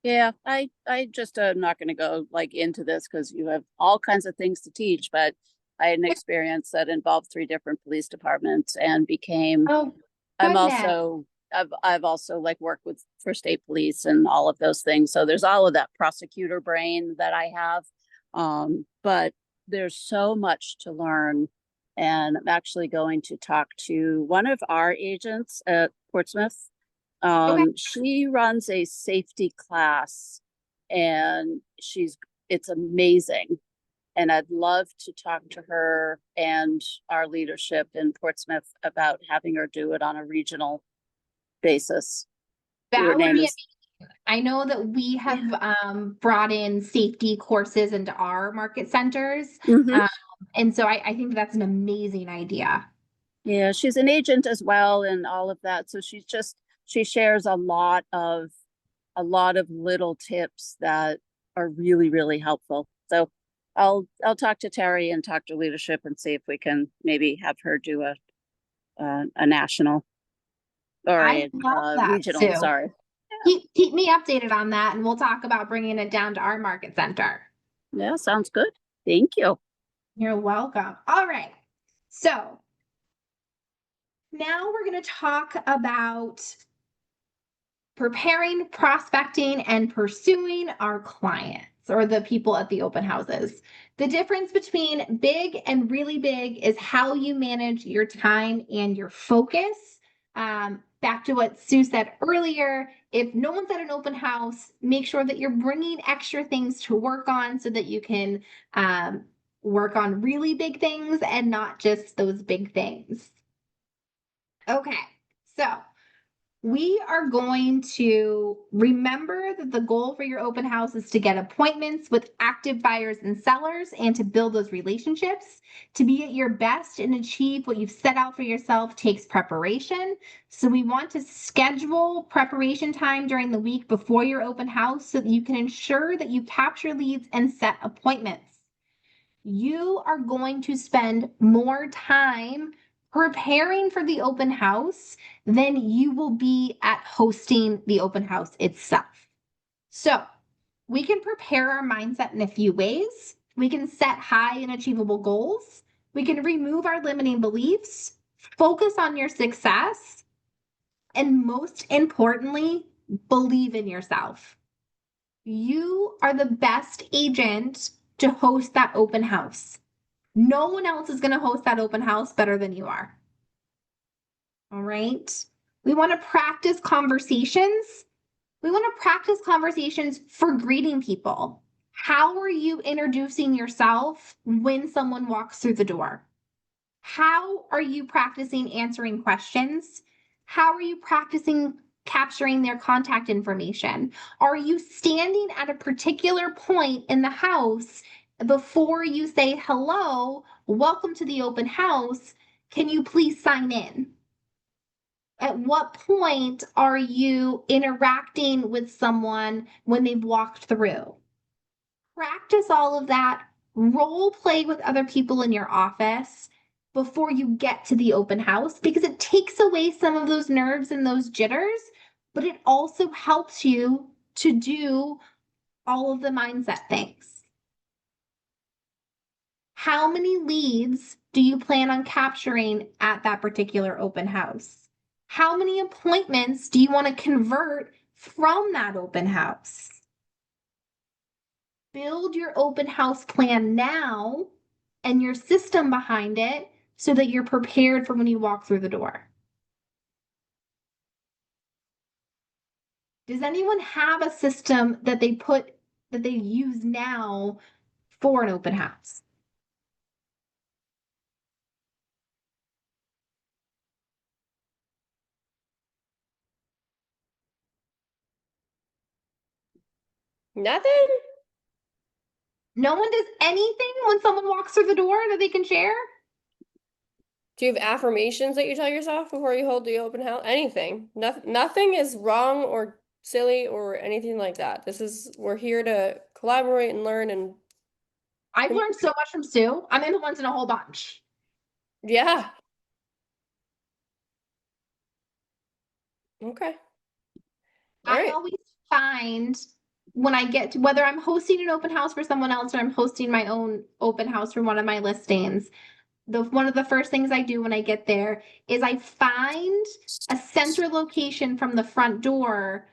Yeah, I just am not going to go into this because you have all kinds of things to teach, but I had an experience that involved 3 different police departments and became Oh, I'm goodness. also I've also worked for state police and all of those things. So there's all of that prosecutor brain that I have. But there's so much to learn. And I'm actually going to talk to one of our agents at Portsmouth. She runs a safety class and it's amazing. And I'd love to talk to her and our leadership in Portsmouth about having her do it on a regional basis. Her That would name be is amazing. I know that we have brought in safety courses into our market centers. Mhm. And so I think that's an amazing idea. Yeah, she's an agent as well and all of that. So she shares a lot of little tips that are really, really helpful. So I'll talk to Terry and talk to leadership and see if we can maybe have her do a national or I a love that, regional. Sue. Sorry. Keep me updated on that, and we'll talk about bringing it down to our market center. Yeah, sounds good. Thank you. You're welcome. All right. So now we're going to talk about preparing, prospecting, and pursuing our clients or the people at the open houses. The difference between big and really big is how you manage your time and your focus. Back to what Sue said earlier, if no one's at an open house, make sure that you're bringing extra things to work on so that you can work on really big things and not just those big things. Okay, so we are going to remember that the goal for your open house is to get appointments with active buyers and sellers and to build those relationships. To be at your best and achieve what you've set out for yourself takes preparation. So we want to schedule preparation time during the week before your open house so that you can ensure that you capture leads and set appointments. You are going to spend more time preparing for the open house than you will be at hosting the open house itself. So we can prepare our mindset in a few ways. We can set high and achievable goals. We can remove our limiting beliefs, focus on your success, and most importantly, believe in yourself. You are the best agent to host that open house. No one else is going to host that open house better than you are. All right. We want to practice conversations We want to practice conversations for greeting people. How are you introducing yourself when someone walks through the door? How are you practicing answering questions? How are you practicing capturing their contact information? Are you standing at a particular point in the house before you say, hello, welcome to the open house? Can you please sign in? At what point are you interacting with someone when they've walked through? Practice all of that, role play with other people in your office before you get to the open house, because it takes away some of those nerves and those jitters, but it also helps you to do all of the mindset things. How many leads do you plan on capturing at that particular open house? How many appointments do you want to convert from that open house? Build your open house plan now and your system behind it so that you're prepared for when you walk through the door. Does anyone have a system that they use now for an open house? Nothing? No one does anything when someone walks through the door that they can share? Do you have affirmations that you tell yourself before you hold the open house? Anything. Nothing is wrong or silly or anything like that. We're here to collaborate and learn and I've learned so much from Sue. I'm influencing a whole bunch. yeah. Okay. All I right. always find when I get to, whether I'm hosting an open house for someone else or I'm hosting my own open house for one of my listings, one of the first things I do when I get there is I find a central location from the front door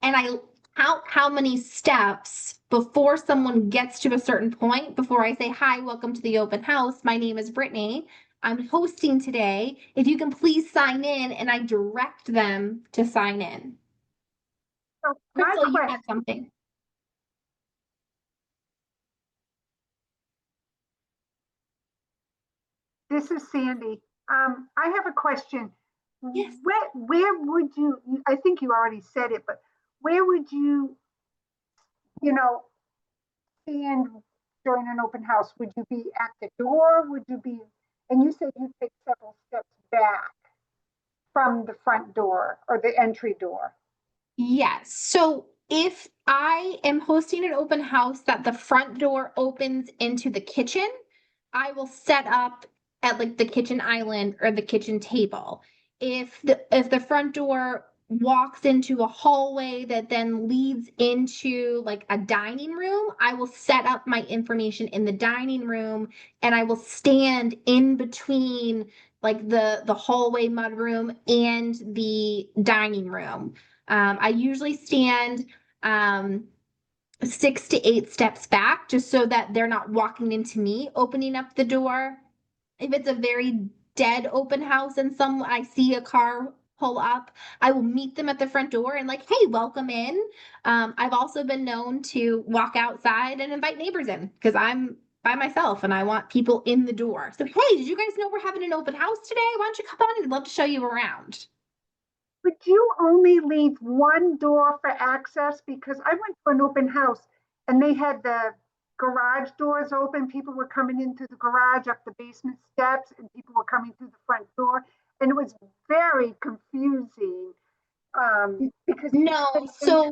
and I count how many steps before someone gets to a certain point before I say, hi, welcome to the open house. My name is Brittany. I'm hosting today. If you can please sign in, and I direct them to sign in. So my Crystal, you question, had something. this is Sandy. I have a question. Yes. Where would I think you already said it, but where would you stand during an open house? Would you be at the door? Would you be, and you said you take several steps back from the front door or the entry door. Yes. So if I am hosting an open house that the front door opens into the kitchen, I will set up at like the kitchen island or the kitchen table. If the front door walks into a hallway that then leads into like a dining room, I will set up my information in the dining room and I will stand in between like the hallway mudroom and the dining room. I usually stand 6 to 8 steps back just so that they're not walking into me opening up the door. If it's a very dead open house and I see a car pull up, I will meet them at the front door and like, hey, welcome in. I've also been known to walk outside and invite neighbors in because I'm by myself and I want people in the door. So, hey, did you guys know we're having an open house today? Why don't you come on? I'd love to show you around. Would you only leave one door for access? Because I went to an open house and they had the garage doors open. People were coming in through the garage up the basement steps and people were coming through the front door. And it was very confusing because No, so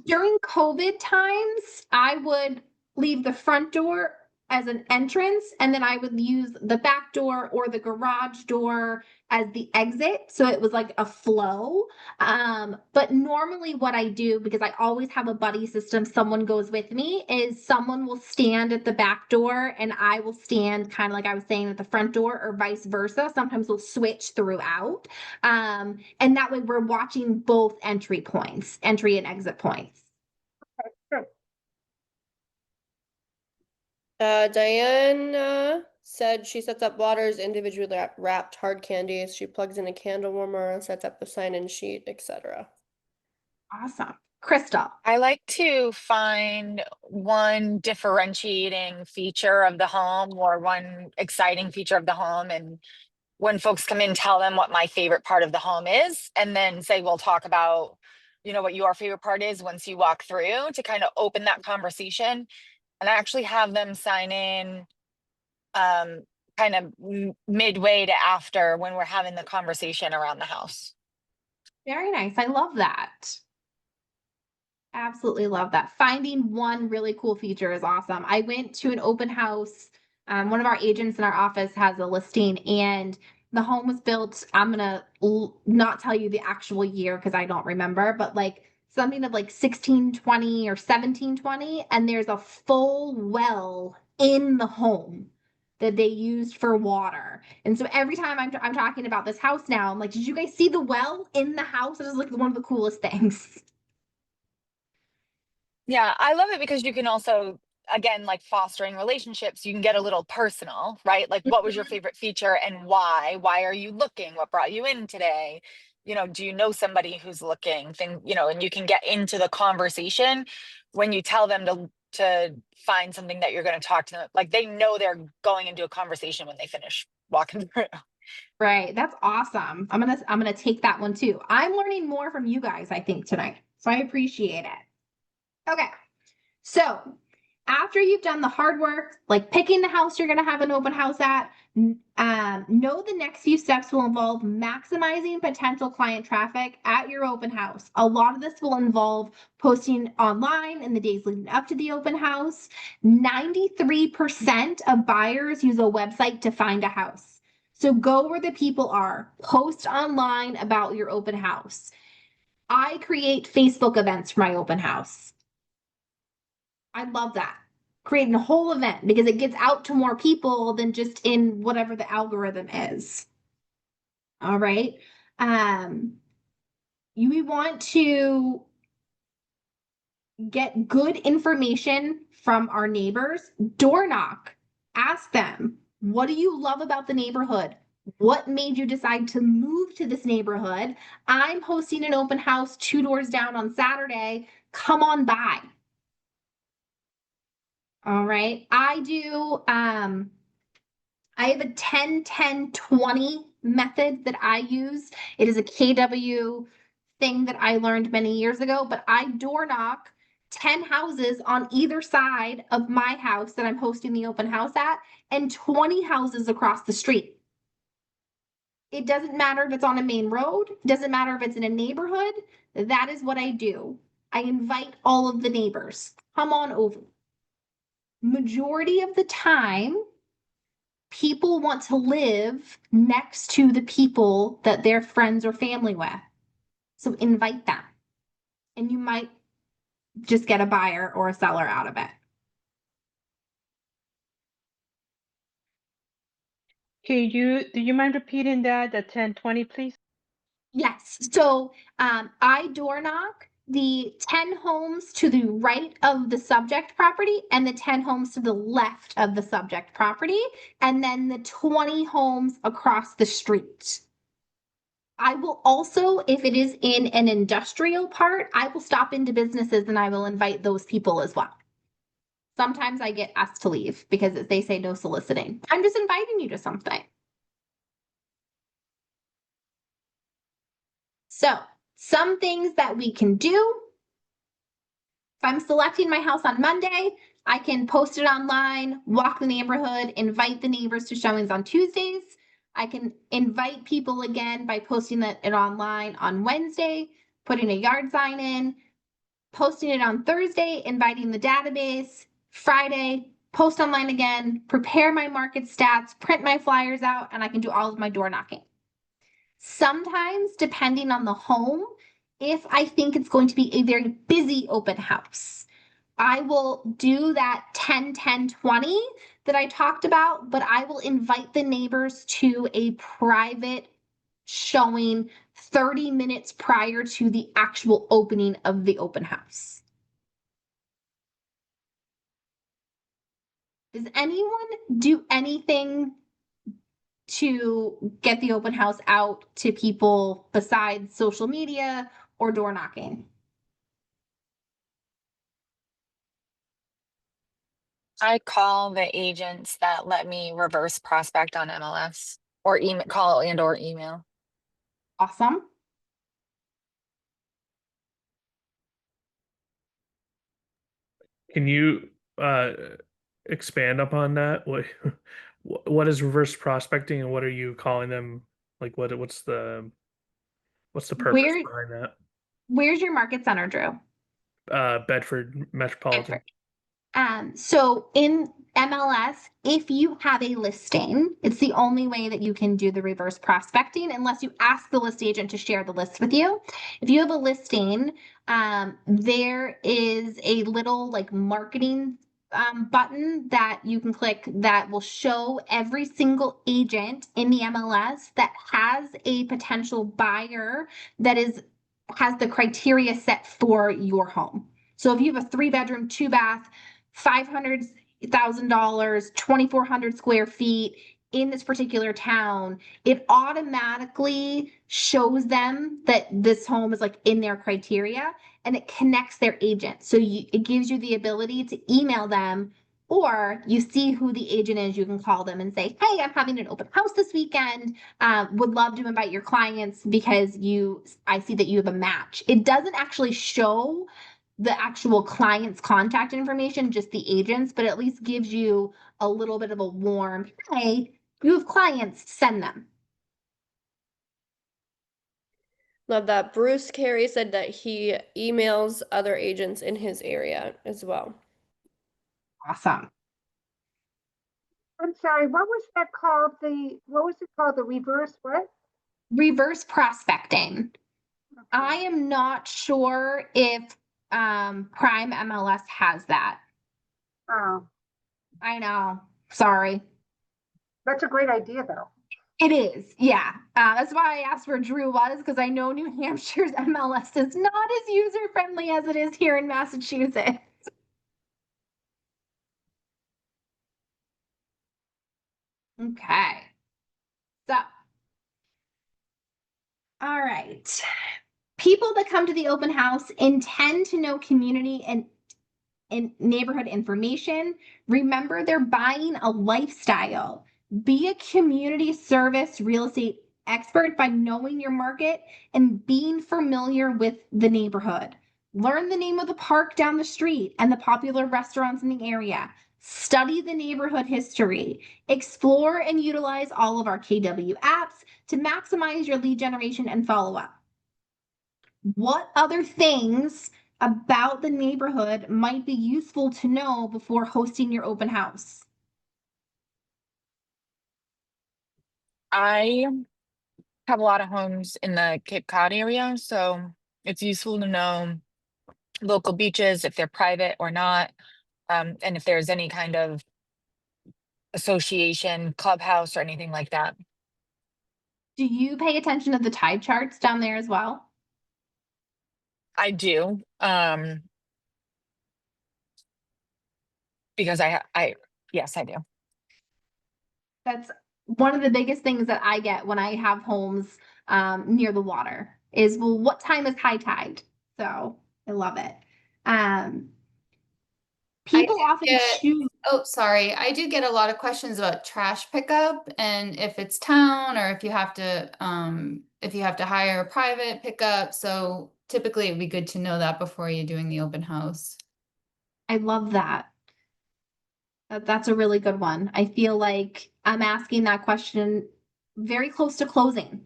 during COVID times, I would leave the front door as an entrance, and then I would use the back door or the garage door as the exit. So it was like a flow. But normally what I do, because I always have a buddy system, someone goes with me, is someone will stand at the back door and I will stand kind of like I was saying at the front door or vice versa. Sometimes we'll switch throughout. And that way we're watching both entry and exit points. Diane said she sets up waters, individually wrapped hard candies. She plugs in a candle warmer, sets up the sign-in sheet, etc. Awesome. Crystal. I like to find one differentiating feature of the home or one exciting feature of the home. And when folks come in, tell them what my favorite part of the home is, and then say, we'll talk about, what your favorite part is once you walk through, to kind of open that conversation. And I actually have them sign in kind of midway to after when we're having the conversation around the house. Very nice. I love that. Absolutely love that. Finding one really cool feature is awesome. I went to an open house. One of our agents in our office has a listing, and the home was built. I'm gonna not tell you the actual year because I don't remember, but like something of like 1620 or 1720, and there's a full well in the home that they used for water. And so every time I'm talking about this house now, I'm like, did you guys see the well in the house? It was like one of the coolest things. Yeah, I love it because you can also, again, like fostering relationships, you can get a little personal, right? Like, what was your favorite feature and why? Why are you looking? What brought you in today? Do you know somebody who's looking? And you can get into the conversation when you tell them to find something that you're going to talk to them. Like, they know they're going into a conversation when they finish walking through. Right. That's awesome. I'm gonna take that one too. I'm learning more from you guys, I think, tonight. So I appreciate it. Okay. So after you've done the hard work, like picking the house you're gonna have an open house at, know the next few steps will involve maximizing potential client traffic at your open house. A lot of this will involve posting online in the days leading up to the open house. 93% of buyers use a website to find a house. So go where the people are. Post online about your open house. I create Facebook events for my open house. I love that. Creating a whole event because it gets out to more people than just in whatever the algorithm is. All right. You want to get good information from our neighbors. Door knock. Ask them, what do you love about the neighborhood? What made you decide to move to this neighborhood? I'm hosting an open house 2 doors down on Saturday. Come on by. All right. I have a 10-10-20 method that I use. It is a KW thing that I learned many years ago, but I door knock 10 houses on either side of my house that I'm hosting the open house at, and 20 houses across the street. It doesn't matter if it's on a main road, it doesn't matter if it's in a neighborhood. That is what I do. I invite all of the neighbors. Come on over. Majority of the time, people want to live next to the people that they're friends or family with. So invite them. And you might just get a buyer or a seller out of it. Do you mind repeating that, the 10-20, please? Yes. So I door knock the 10 homes to the right of the subject property and the 10 homes to the left of the subject property, and then the 20 homes across the street. I will also, if it is in an industrial part, I will stop into businesses and I will invite those people as well. Sometimes I get asked to leave because they say no soliciting. I'm just inviting you to something. So, some things that we can do. If I'm selecting my house on Monday, I can post it online, walk the neighborhood, invite the neighbors to showings on Tuesdays. I can invite people again by posting it online on Wednesday, putting a yard sign in, posting it on Thursday, inviting the database, Friday, post online again, prepare my market stats, print my flyers out, and I can do all of my door knocking. Sometimes, depending on the home, if I think it's going to be a very busy open house, I will do that 10-10-20 that I talked about, but I will invite the neighbors to a private showing 30 minutes prior to the actual opening of the open house. Does anyone do anything to get the open house out to people besides social media or door knocking? I call the agents that let me reverse prospect on MLS or email, call and or email. Awesome. Can you expand upon that? What is reverse prospecting and what are you calling them? Like what's the purpose Where behind that? where's your market center, Drew? Bedford Metropolitan. Bedford. So in MLS, if you have a listing, it's the only way that you can do the reverse prospecting unless you ask the list agent to share the list with you. If you have a listing, there is a little like marketing button that you can click that will show every single agent in the MLS that has a potential buyer that has the criteria set for your home. So if you have a 3-bedroom, 2-bath, $500,000, 2,400 square feet in this particular town, it automatically shows them that this home is like in their criteria and it connects their agent. So it gives you the ability to email them, or you see who the agent is, you can call them and say, hey, I'm having an open house this weekend. Would love to invite your clients because I see that you have a match. It doesn't actually show the actual client's contact information, just the agents, but at least gives you a little bit of a warm, hey, you have clients, send them. Love that. Bruce Carey said that he emails other agents in his area as well. Awesome. I'm sorry, what was that called? What was it called? The reverse what? Reverse prospecting. I am not sure if Prime MLS has that. Oh, I know. Sorry. that's a great idea though. It is, yeah. That's why I asked where Drew was, because I know New Hampshire's MLS is not as user-friendly as it is here in Massachusetts. Okay. So, all right. People that come to the open house intend to know community and neighborhood information. Remember, they're buying a lifestyle. Be a community service real estate expert by knowing your market and being familiar with the neighborhood. Learn the name of the park down the street and the popular restaurants in the area. Study the neighborhood history. Explore and utilize all of our KW apps to maximize your lead generation and follow up. What other things about the neighborhood might be useful to know before hosting your open house? I have a lot of homes in the Cape Cod area, so it's useful to know local beaches, if they're private or not, and if there's any kind of association, clubhouse, or anything like that. Do you pay attention to the tide charts down there as well? I do, because yes, I do. That's one of the biggest things that I get when I have homes near the water is, well, what time is high tide? So I love it. People often choose. Oh, sorry. I do get a lot of questions about trash pickup and if it's town or if you have to hire a private pickup. So typically it'd be good to know that before you're doing the open house. I love that. That's a really good one. I feel like I'm asking that question very close to closing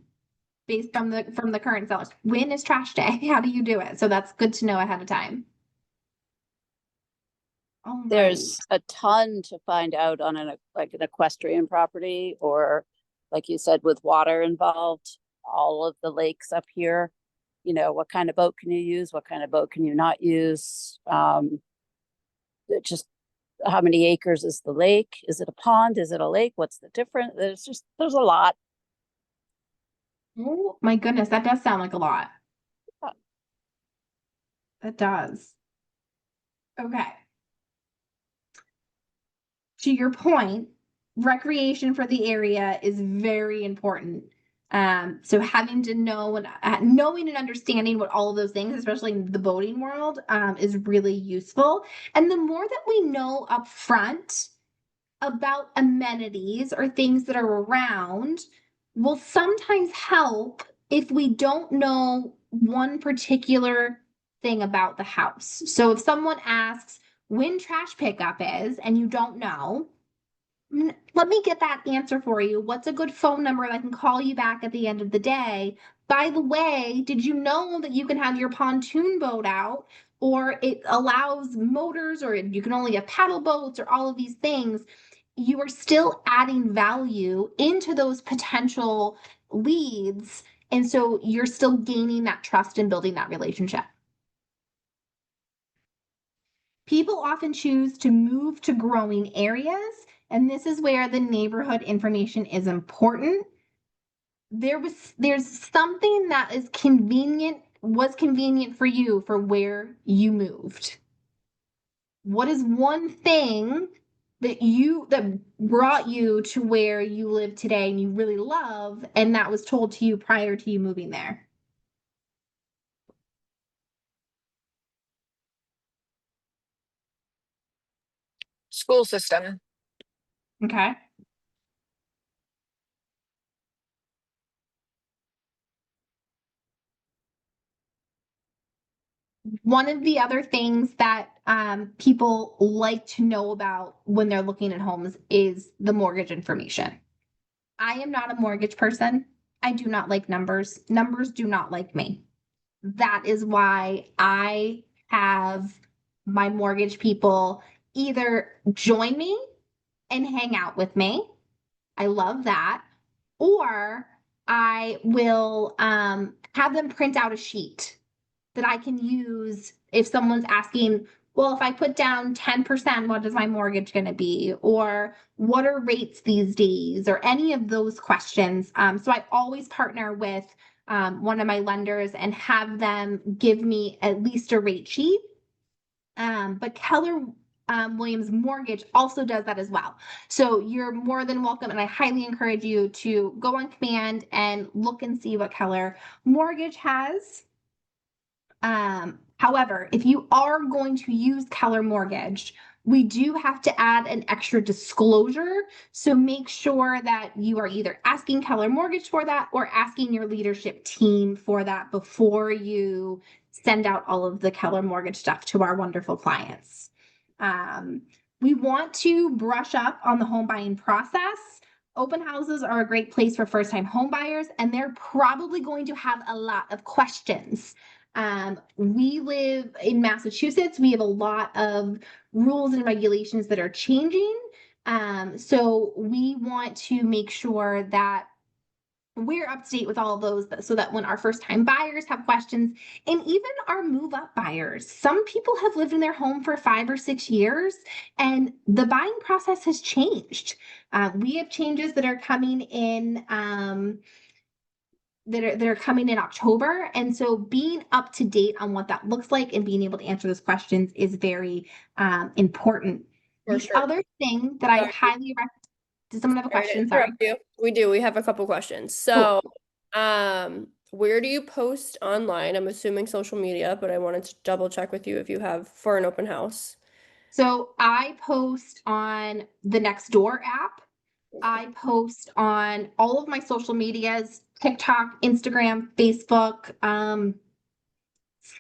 based from the current sellers. When is trash day? How do you do it? So that's good to know ahead of time. All There's a ton to find out on an equestrian property, or like you said, with water involved, all of the lakes up here. You know, what kind of boat can you use? What kind of boat can you not use? Just how many acres is the lake? Is it a pond? Is it a lake? What's the difference? There's a lot. Oh my goodness, that does sound like a lot. Yeah. That does. Okay. To your point, recreation for the area is very important. So having to know and knowing and understanding what all of those things, especially in the boating world, is really useful. And the more that we know up front about amenities or things that are around will sometimes help if we don't know one particular thing about the house. So if someone asks when trash pickup is and you don't know, let me get that answer for you. What's a good phone number that I can call you back at the end of the day? By the way, did you know that you can have your pontoon boat out, or it allows motors, or you can only have paddle boats, or all of these things? You are still adding value into those potential leads. And so you're still gaining that trust and building that relationship. People often choose to move to growing areas, and this is where the neighborhood information is important. There's something that is was convenient for you for where you moved. What is one thing that brought you to where you live today and you really love, and that was told to you prior to you moving there? School system. Okay. One of the other things that people like to know about when they're looking at homes is the mortgage information. I am not a mortgage person. I do not like numbers. Numbers do not like me. That is why I have my mortgage people either join me and hang out with me. I love that. Or I will have them print out a sheet that I can use if someone's asking, well, if I put down 10%, what is my mortgage going to be? Or what are rates these days? Or any of those questions. So I always partner with one of my lenders and have them give me at least a rate sheet. But Keller Williams Mortgage also does that as well. So you're more than welcome, and I highly encourage you to go on command and look and see what Keller Mortgage has. However, if you are going to use Keller Mortgage, we do have to add an extra disclosure. So make sure that you are either asking Keller Mortgage for that or asking your leadership team for that before you send out all of the Keller Mortgage stuff to our wonderful clients. We want to brush up on the home buying process. Open houses are a great place for first-time home buyers, and they're probably going to have a lot of questions. We live in Massachusetts. We have a lot of rules and regulations that are changing. So we want to make sure that we're up to date with all of those so that when our first time buyers have questions, and even our move up buyers, some people have lived in their home for 5 or 6 years and the buying process has changed. We have changes that are coming in that are coming in October. And so being up to date on what that looks like and being able to answer those questions is very important. For The sure. other thing that I Sorry. highly recommend. Does someone have a Sorry to question? Sorry. interrupt you. We do. We have a couple questions. So, where do you post online? I'm assuming social media, but I wanted to double check with you if you have for an open house. So I post on the Nextdoor app. I post on all of my social medias, TikTok, Instagram, Facebook.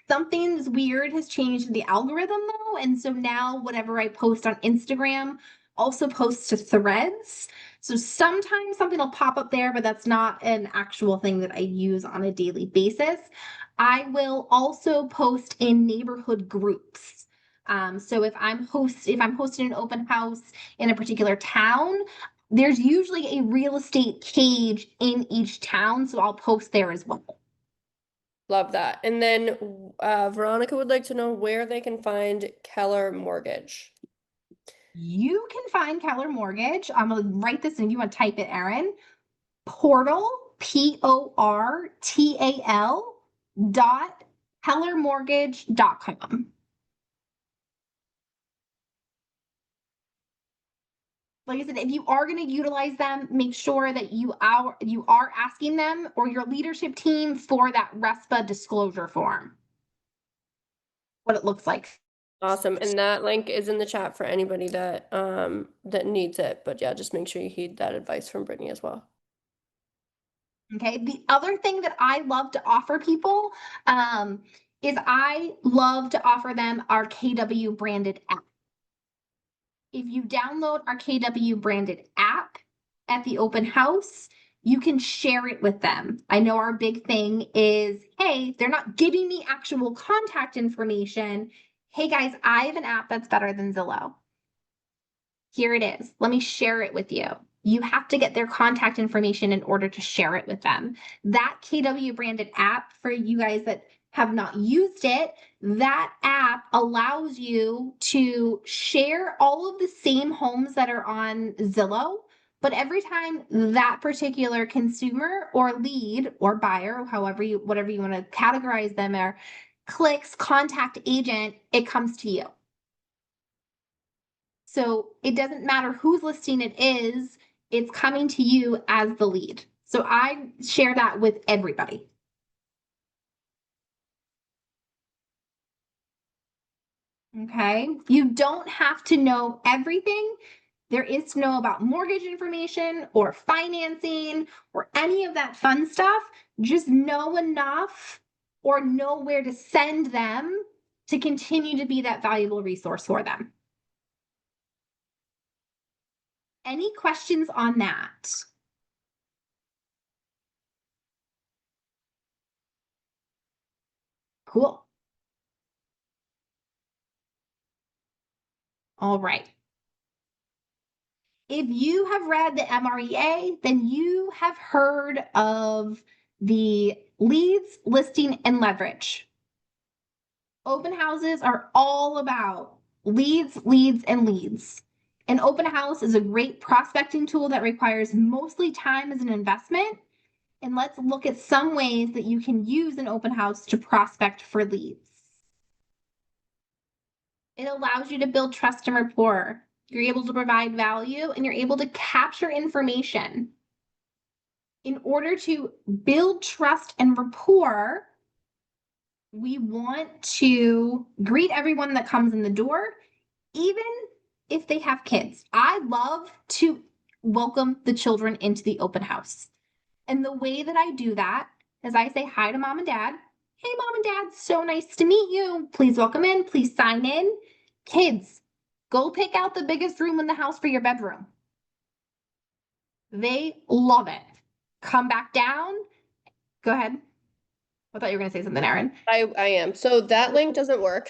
Something's weird has changed in the algorithm though. And so now whatever I post on Instagram also posts to Threads. So sometimes something will pop up there, but that's not an actual thing that I use on a daily basis. I will also post in neighborhood groups. So if I'm hosting an open house in a particular town, there's usually a real estate page in each town. So I'll post there as well. Love that. And then Veronica would like to know where they can find Keller Mortgage. You can find Keller Mortgage. I'm gonna write this and you want to type it, Erin. Portal, PORTAL.kellermortgage.com. Like I said, if you are going to utilize them, make sure that you are asking them or your leadership team for that RESPA disclosure form. What it looks like. Awesome. And that link is in the chat for anybody that that needs it. But yeah, just make sure you heed that advice from Brittany as well. Okay. The other thing that I love to offer people is I love to offer them our KW branded app. If you download our KW branded app at the open house, you can share it with them. I know our big thing is, hey, they're not giving me actual contact information. Hey guys, I have an app that's better than Zillow. Here it is. Let me share it with you. You have to get their contact information in order to share it with them. That KW branded app, for you guys that have not used it, that app allows you to share all of the same homes that are on Zillow, but every time that particular consumer or lead or buyer, however you, whatever you want to categorize them, or clicks contact agent, it comes to you. So it doesn't matter whose listing it is, it's coming to you as the lead. So I share that with everybody. Okay, you don't have to know everything there is to know about mortgage information or financing or any of that fun stuff. Just know enough or know where to send them to continue to be that valuable resource for them. Any questions on that? Cool. All right. If you have read the MREA, then you have heard of the leads, listing, and leverage. Open houses are all about leads, leads, and leads. An open house is a great prospecting tool that requires mostly time as an investment. And let's look at some ways that you can use an open house to prospect for leads. It allows you to build trust and rapport. You're able to provide value and you're able to capture information. In order to build trust and rapport, we want to greet everyone that comes in the door, even if they have kids. I love to welcome the children into the open house. And the way that I do that is I say hi to mom and dad. Hey, mom and dad, so nice to meet you. Please welcome in. Please sign in. Kids, go pick out the biggest room in the house for your bedroom. They love it. Come back down. Go ahead. I thought you were going to say something, Erin. I am. So that link doesn't work.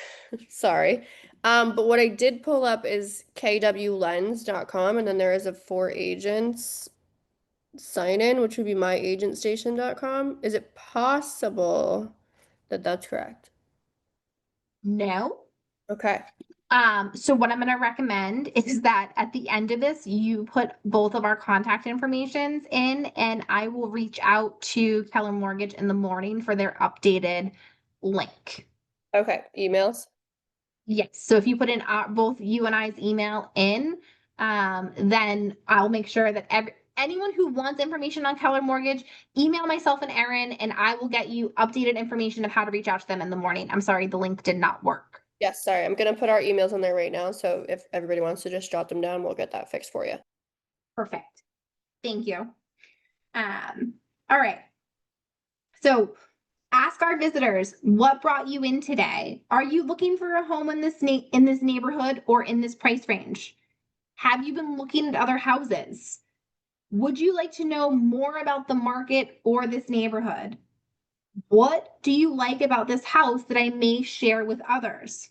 Sorry. But what I did pull up is kwlens.com, and then there is a for agents sign in, which would be myagentstation.com. Is it possible that that's correct? No. Okay. So what I'm going to recommend is that at the end of this, you put both of our contact informations in, and I will reach out to Keller Mortgage in the morning for their updated link. Okay. Emails? Yes. So if you put in both you and I's email in, then I'll make sure that anyone who wants information on Keller Mortgage, email myself and Erin, and I will get you updated information of how to reach out to them in the morning. I'm sorry, the link did not work. Yes, sorry. I'm going to put our emails on there right now. So if everybody wants to just jot them down, we'll get that fixed for you. Perfect. Thank you. All right. So ask our visitors, what brought you in today? Are you looking for a home in this neighborhood or in this price range? Have you been looking at other houses? Would you like to know more about the market or this neighborhood? What do you like about this house that I may share with others?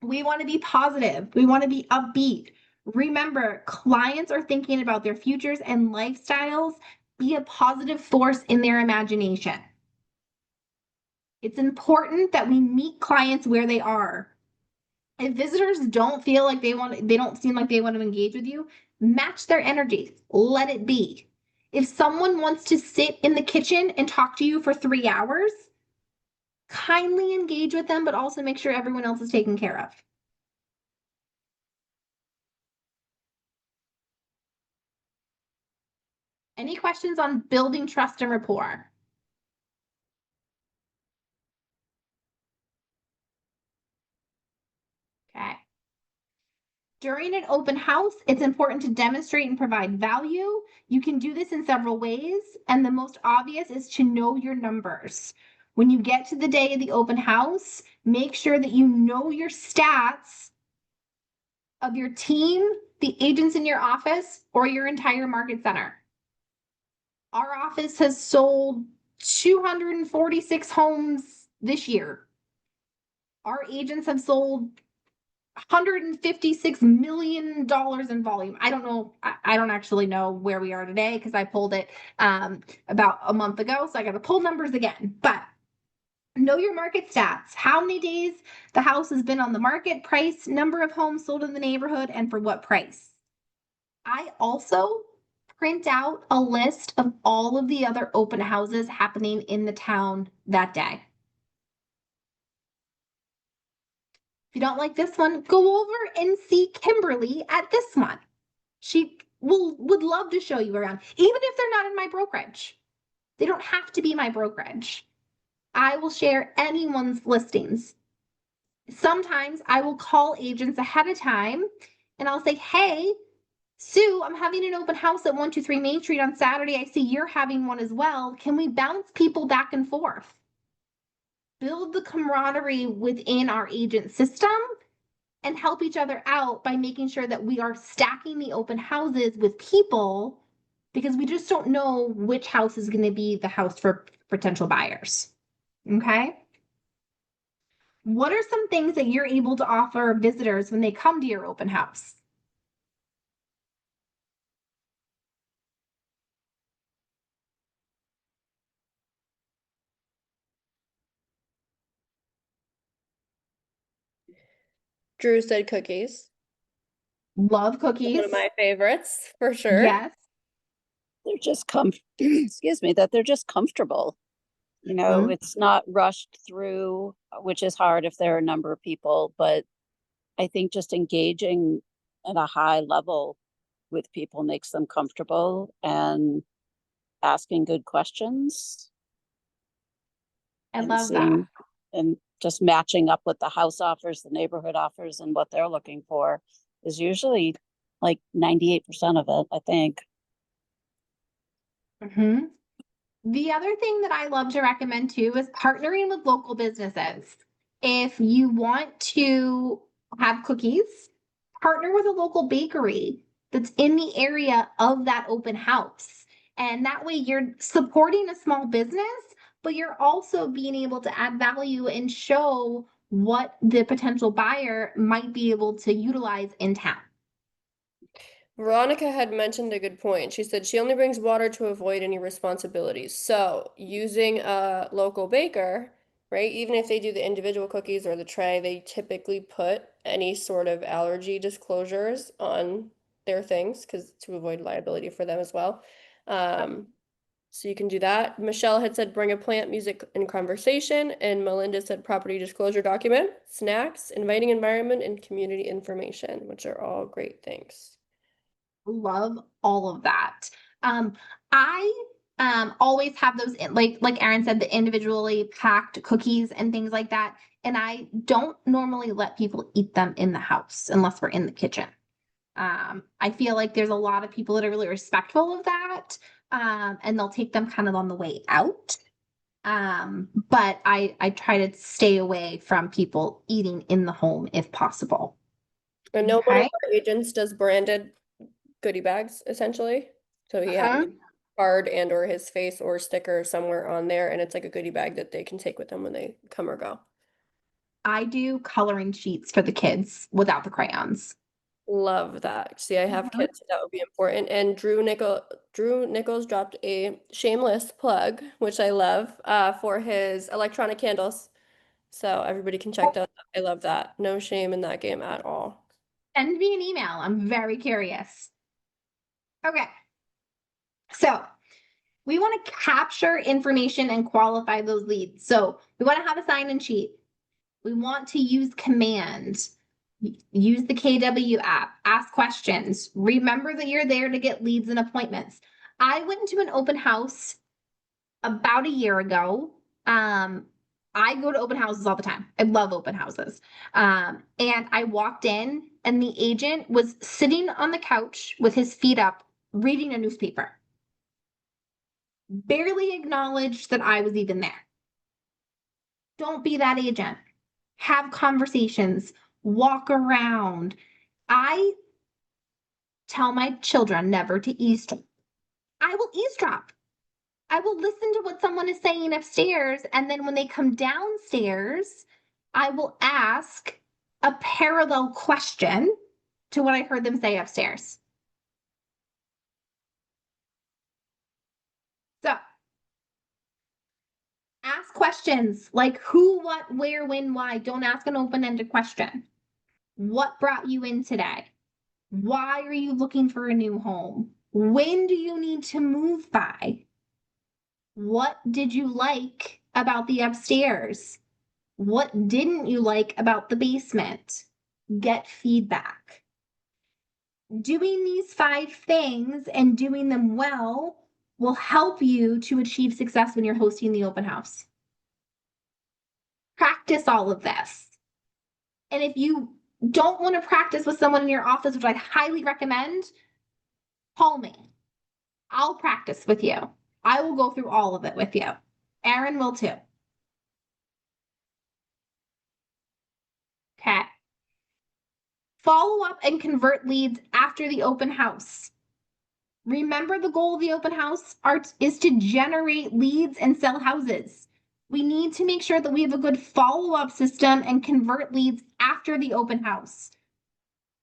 We want to be positive. We want to be upbeat. Remember, clients are thinking about their futures and lifestyles. Be a positive force in their imagination. It's important that we meet clients where they are. If visitors don't feel like they don't seem like they want to engage with you, match their energy. Let it be. If someone wants to sit in the kitchen and talk to you for 3 hours, kindly engage with them, but also make sure everyone else is taken care of. Any questions on building trust and rapport? Okay. During an open house, it's important to demonstrate and provide value. You can do this in several ways, and the most obvious is to know your numbers. When you get to the day of the open house, make sure that you know your stats of your team, the agents in your office, or your entire market center. Our office has sold 246 homes this year. Our agents have sold $156 million in volume. I don't know. I don't actually know where we are today because I pulled it about a month ago. So I got to pull numbers again. But know your market stats. How many days the house has been on the market, price, number of homes sold in the neighborhood, and for what price. I also print out a list of all of the other open houses happening in the town that day. If you don't like this one, go over and see Kimberly at this one. She would love to show you around, even if they're not in my brokerage. They don't have to be my brokerage. I will share anyone's listings. Sometimes I will call agents ahead of time and I'll say, hey, Sue, I'm having an open house at 123 Main Street on Saturday. I see you're having one as well. Can we bounce people back and forth? Build the camaraderie within our agent system and help each other out by making sure that we are stacking the open houses with people, because we just don't know which house is going to be the house for potential buyers. Okay. What are some things that you're able to offer visitors when they come to your open house? Drew said cookies. Love cookies. One of my favorites for sure. Yes. They're just excuse me, that they're just comfortable. You know, it's not rushed through, which is hard if there are a number of people, but I think just engaging at a high level with people makes them comfortable, and asking good questions. I and love that. seeing- And just matching up what the house offers, the neighborhood offers, and what they're looking for is usually like 98% of it, I think. The other thing that I love to recommend too is partnering with local businesses. If you want to have cookies, partner with a local bakery that's in the area of that open house. And that way you're supporting a small business, but you're also being able to add value and show what the potential buyer might be able to utilize in town. Veronica had mentioned a good point. She said she only brings water to avoid any responsibilities. So using a local baker, right? Even if they do the individual cookies or the tray, they typically put any sort of allergy disclosures on their things because to avoid liability for them as well. So you can do that. Michelle had said bring a plant, music, and conversation, and Melinda said property disclosure document, snacks, inviting environment, and community information, which are all great things. Love all of that. I always have those like Erin said, the individually packed cookies and things like that. And I don't normally let people eat them in the house unless we're in the kitchen. I feel like there's a lot of people that are really respectful of that. And they'll take them kind of on the way out. But I try to stay away from people eating in the home if possible. And no one of our agents does branded goodie bags, essentially. So he has a card and or his face or sticker somewhere on there, and it's like a goodie bag that they can take with them when they come or go. I do coloring sheets for the kids without the crayons. Love that. See, I have kids, so that would be important. And Drew Nichols dropped a shameless plug, which I love, for his electronic candles. So everybody can check that out. I love that. No shame in that game at all. Send me an email. I'm very curious. Okay. So we want to capture information and qualify those leads. So we want to have a sign-in sheet. We want to use commands. Use the KW app, ask questions, remember that you're there to get leads and appointments. I went to an open house about a year ago. I go to open houses all the time. I love open houses. And I walked in and the agent was sitting on the couch with his feet up, reading a newspaper. Barely acknowledged that I was even there. Don't be that agent. Have conversations, walk around. I tell my children never to eavesdrop. I will eavesdrop. I will listen to what someone is saying upstairs, and then when they come downstairs, I will ask a parallel question to what I heard them say upstairs. So, ask questions like who, what, where, when, why. Don't ask an open-ended question. What brought you in today? Why are you looking for a new home? When do you need to move by? What did you like about the upstairs? What didn't you like about the basement? Get feedback. Doing these 5 things and doing them well will help you to achieve success when you're hosting the open house. Practice all of this. And if you don't want to practice with someone in your office, which I highly recommend, call me. I'll practice with you. I will go through all of it with you. Erin will too. Okay. Follow up and convert leads after the open house. Remember, the goal of the open house is to generate leads and sell houses. We need to make sure that we have a good follow-up system and convert leads after the open house.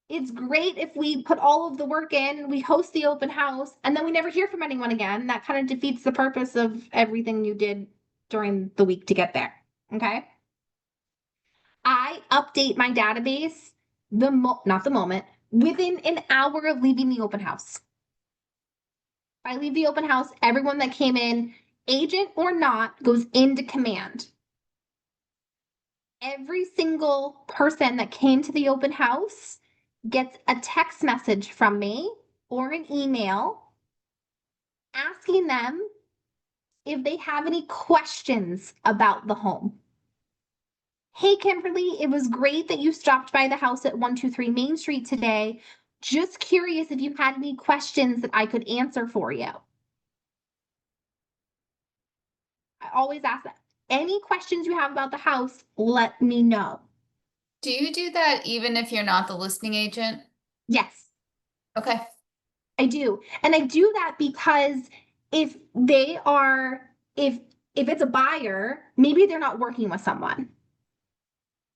It's great if we put all of the work in, we host the open house, and then we never hear from anyone again. That kind of defeats the purpose of everything you did during the week to get there, okay? I update my database within an hour of leaving the open house. If I leave the open house, everyone that came in, agent or not, goes into command. Every single person that came to the open house gets a text message from me or an email asking them if they have any questions about the home. Hey, Kimberly, it was great that you stopped by the house at 123 Main Street today. Just curious if you had any questions that I could answer for you. I always ask that. Any questions you have about the house, let me know. Do you do that even if you're not the listing agent? Yes. Okay. I do. And I do that because if it's a buyer, maybe they're not working with someone,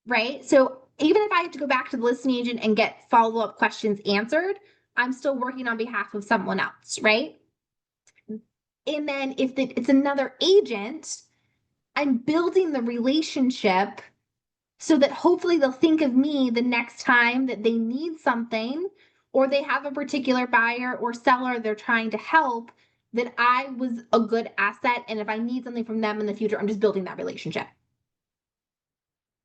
right? So even if I have to go back to the listing agent and get follow-up questions answered, I'm still working on behalf of someone else, right? And then if it's another agent, I'm building the relationship so that hopefully they'll think of me the next time that they need something or they have a particular buyer or seller they're trying to help, that I was a good asset. And if I need something from them in the future, I'm just building that relationship.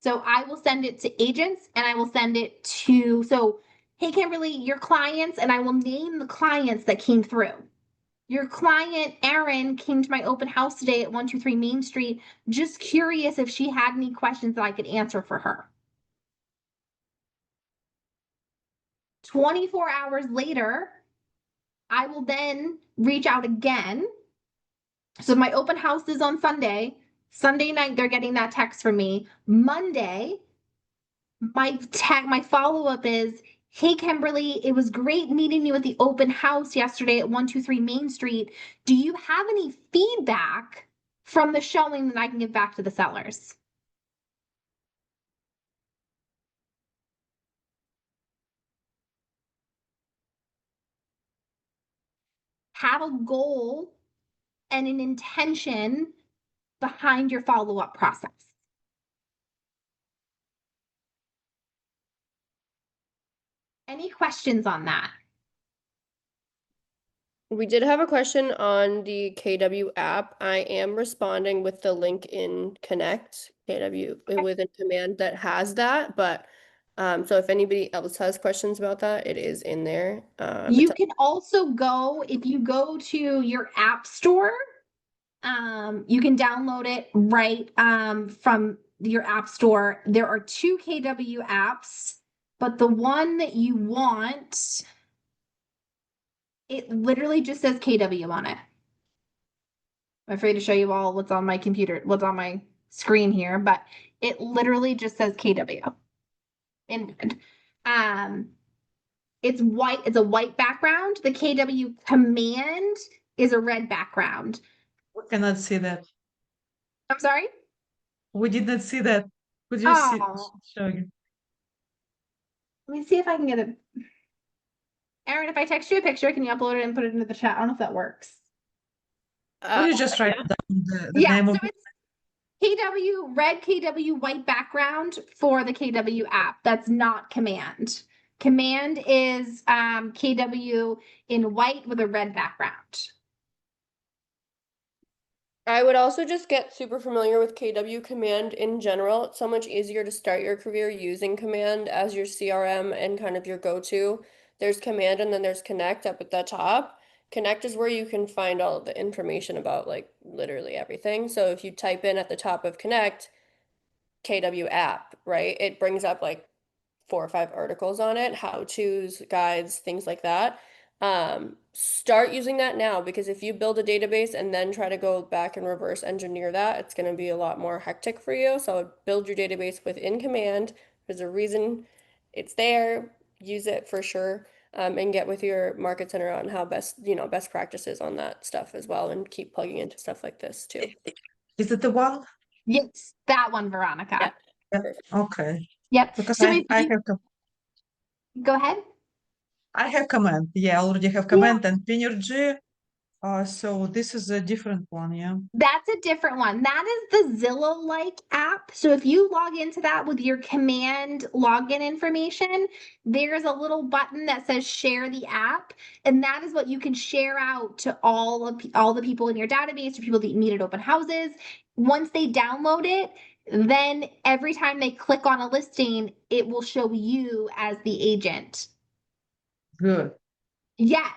So I will send it to agents and I will send it to, hey, Kimberly, your clients, and I will name the clients that came through. Your client, Erin, came to my open house today at 123 Main Street. Just curious if she had any questions that I could answer for her. 24 hours later, I will then reach out again. So my open house is on Sunday. Sunday night, they're getting that text from me. Monday, my follow-up is, hey, Kimberly, it was great meeting you at the open house yesterday at 123 Main Street. Do you have any feedback from the showing that I can give back to the sellers? Have a goal and an intention behind your follow-up process. Any questions on that? We did have a question on the KW app. I am responding with the link in Connect, KW within command that has that, but So if anybody else has questions about that, it is in there. You can also go, if you go to your app store, you can download it right from your app store. There are 2 KW apps, but the one that you want, it literally just says KW on it. I'm afraid to show you all what's on my computer, what's on my screen here, but it literally just says KW in red. It's white, it's a white background. The KW command is a red background. We cannot see that. I'm sorry? We did not see that. Could you Oh. show again? Let me see if I can get it. Erin, if I text you a picture, can you upload it and put it into the chat? I don't know if that works. Or you just write down the Yeah, name so of it's KW, red KW, white background for the KW app. That's not command. Command is KW in white with a red background. I would also just get super familiar with KW Command in general. It's so much easier to start your career using Command as your CRM and kind of your go-to. There's Command and then there's Connect up at the top. Connect is where you can find all of the information about like literally everything. So if you type in at the top of Connect, KW app, right? It brings up like 4 or 5 articles on it, how-tos, guides, things like that. Start using that now, because if you build a database and then try to go back and reverse engineer that, it's going to be a lot more hectic for you. So build your database within Command. There's a reason it's there. Use it for sure. And get with your market center on how best practices on that stuff as well, and keep plugging into stuff like this too. Is it the one? Yes, that one, Veronica. Yeah. Okay. Yep. Because So I if you- have Go ahead. I have command. Yeah, I already have command and Pinergy. So this is a different one, yeah. That's a different one. That is the Zillow-like app. So if you log into that with your command login information, there's a little button that says share the app, and that is what you can share out to all the people in your database or people that you meet at open houses. Once they download it, then every time they click on a listing, it will show you as the agent. Good. Yes.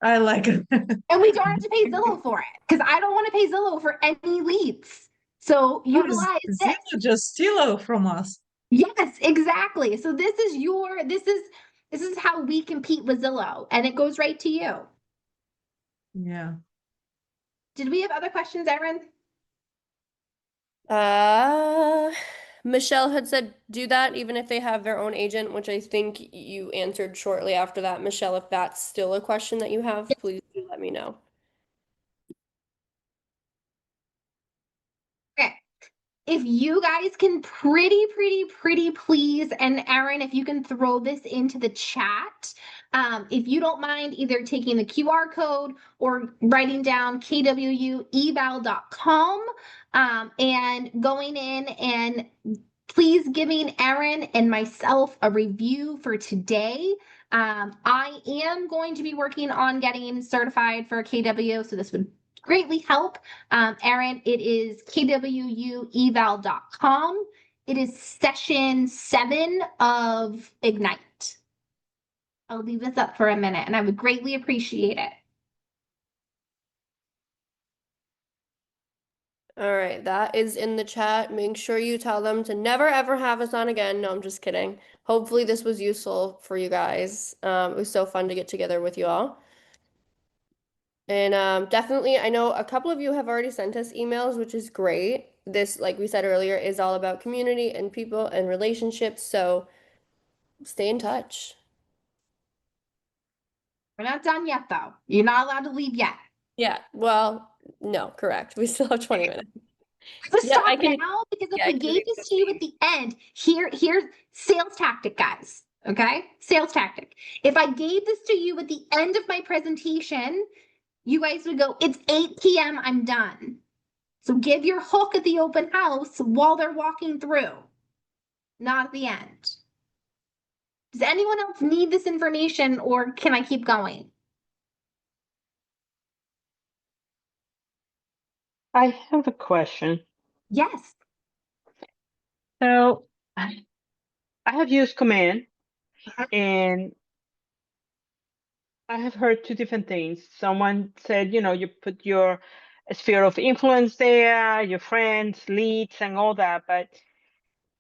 I like it. And we don't have to pay Zillow for it, because I don't want to pay Zillow for any leads. So utilize this. Zillow just steal from us. Yes, exactly. So this is how we compete with Zillow, and it goes right to you. Yeah. Did we have other questions, Erin? Michelle had said do that even if they have their own agent, which I think you answered shortly after that. Michelle, if that's still a question that you have, please do let me know. Okay. If you guys can pretty please, and Erin, if you can throw this into the chat, if you don't mind either taking the QR code or writing down kwueval.com and going in and please giving Erin and myself a review for today. I am going to be working on getting certified for KW, so this would greatly help. Erin, it is kwueval.com. It is session 7 of Ignite. I'll leave this up for a minute, and I would greatly appreciate it. All right, that is in the chat. Make sure you tell them to never ever have us on again. No, I'm just kidding. Hopefully this was useful for you guys. It was so fun to get together with you all. And definitely, I know a couple of you have already sent us emails, which is great. This, like we said earlier, is all about community and people and relationships. So stay in touch. We're not done yet, though. You're not allowed to leave yet. Yeah, well, no, correct. We still have 20 minutes. Let's Yeah, stop I can- now, because if yeah, I we can gave leave this to you at the end, here's sales tactic, guys. Okay? Sales tactic. If I gave this to you at the end of my presentation, you guys would go, it's 8 p.m., I'm done. So give your hook at the open house while they're walking through, not at the end. Does anyone else need this information, or can I keep going? I have a question. Yes. So I have used Command Mhm. and I have heard two different things. Someone said, you know, you put your sphere of influence there, your friends, leads, and all that, but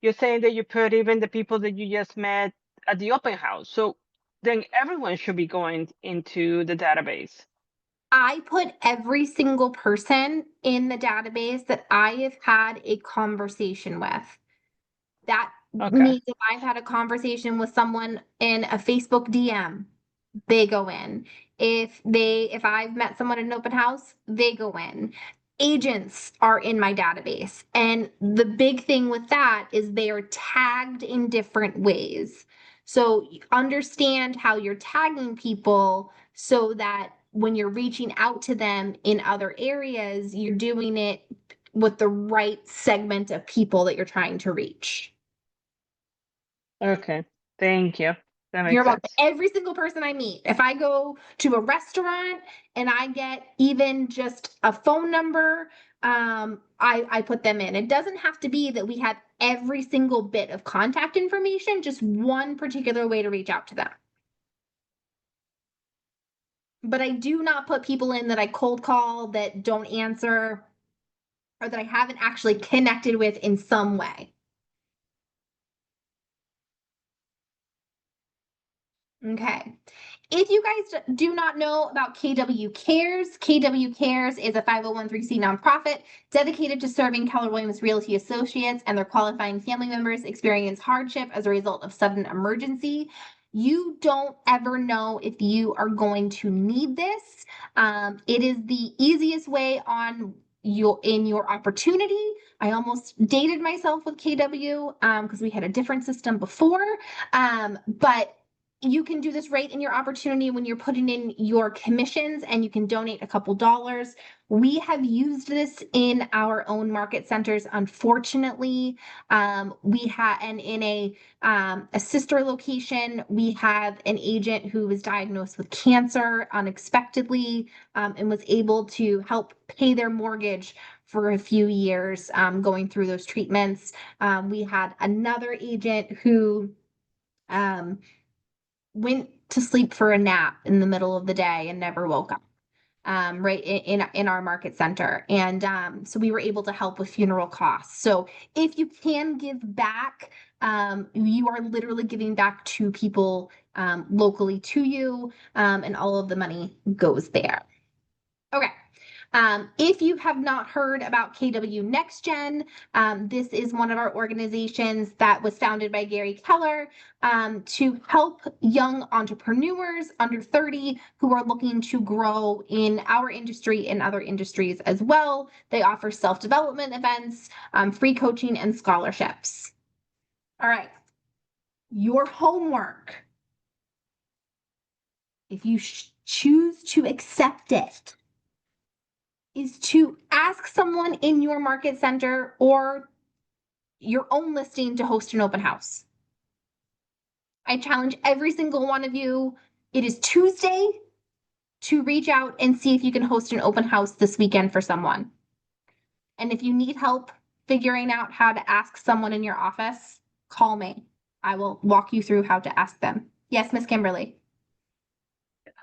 you're saying that you put even the people that you just met at the open house. So then everyone should be going into the database. I put every single person in the database that I have had a conversation with. That Okay. means if I've had a conversation with someone in a Facebook DM, they go in. If I've met someone at an open house, they go in. Agents are in my database. And the big thing with that is they are tagged in different ways. So understand how you're tagging people so that when you're reaching out to them in other areas, you're doing it with the right segment of people that you're trying to reach. Okay. Thank you. That makes You're welcome. sense. Every single person I meet, if I go to a restaurant and I get even just a phone number, I put them in. It doesn't have to be that we have every single bit of contact information, just one particular way to reach out to them. But I do not put people in that I cold call, that don't answer, or that I haven't actually connected with in some way. Okay. If you guys do not know about KW Cares is a 501(c) nonprofit dedicated to serving Keller Williams Realty Associates and their qualifying family members experience hardship as a result of sudden emergency. You don't ever know if you are going to need this. It is the easiest way in your opportunity. I almost dated myself with KW because we had a different system before. But you can do this right in your opportunity when you're putting in your commissions, and you can donate a couple dollars. We have used this in our own market centers. Unfortunately, we had, and in a sister location, we have an agent who was diagnosed with cancer unexpectedly, and was able to help pay their mortgage for a few years, going through those treatments. We had another agent who went to sleep for a nap in the middle of the day and never woke up, right in our market center. And so we were able to help with funeral costs. So if you can give back, you are literally giving back to people locally to you, and all of the money goes there. Okay. If you have not heard about KW Next Gen, this is one of our organizations that was founded by Gary Keller, to help young entrepreneurs under 30 who are looking to grow in our industry and other industries as well. They offer self-development events, free coaching, and scholarships. All right. Your homework, if you choose to accept it, is to ask someone in your market center or your own listing to host an open house. I challenge every single one of you. It is Tuesday to reach out and see if you can host an open house this weekend for someone. And if you need help figuring out how to ask someone in your office, call me. I will walk you through how to ask them. Yes, Miss Kimberly.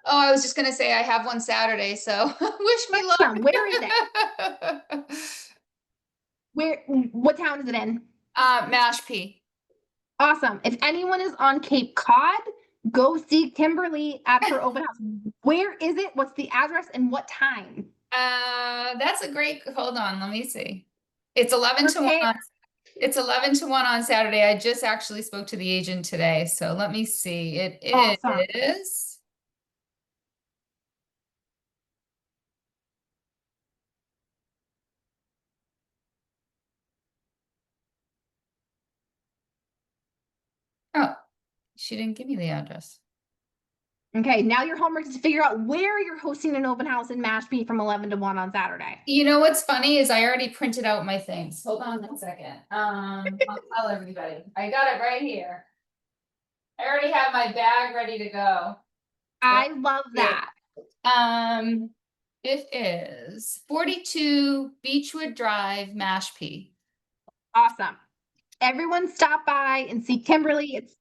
Oh, I was just gonna say I have one Saturday, so wish me luck. Awesome. Where is it? What town is it in? Mashpee. Awesome. If anyone is on Cape Cod, go see Kimberly at her open house. Where is it? What's the address and what time? That's a great, hold on, let me see. It's 11 to 1 Okay. on, it's 11 to 1 on Saturday. I just actually spoke to the agent today, so let me see. It Awesome. is. Oh, she didn't give me the address. Okay, now your homework is to figure out where you're hosting an open house in Mashpee from 11 to 1 on Saturday. You know what's funny is I already printed out my things. Hold on 1 second. I'll tell everybody. I got it right here. I already have my bag ready to go. I love that. It is 42 Beechwood Drive, Mashpee. Awesome. Everyone stop by and see Kimberly. It's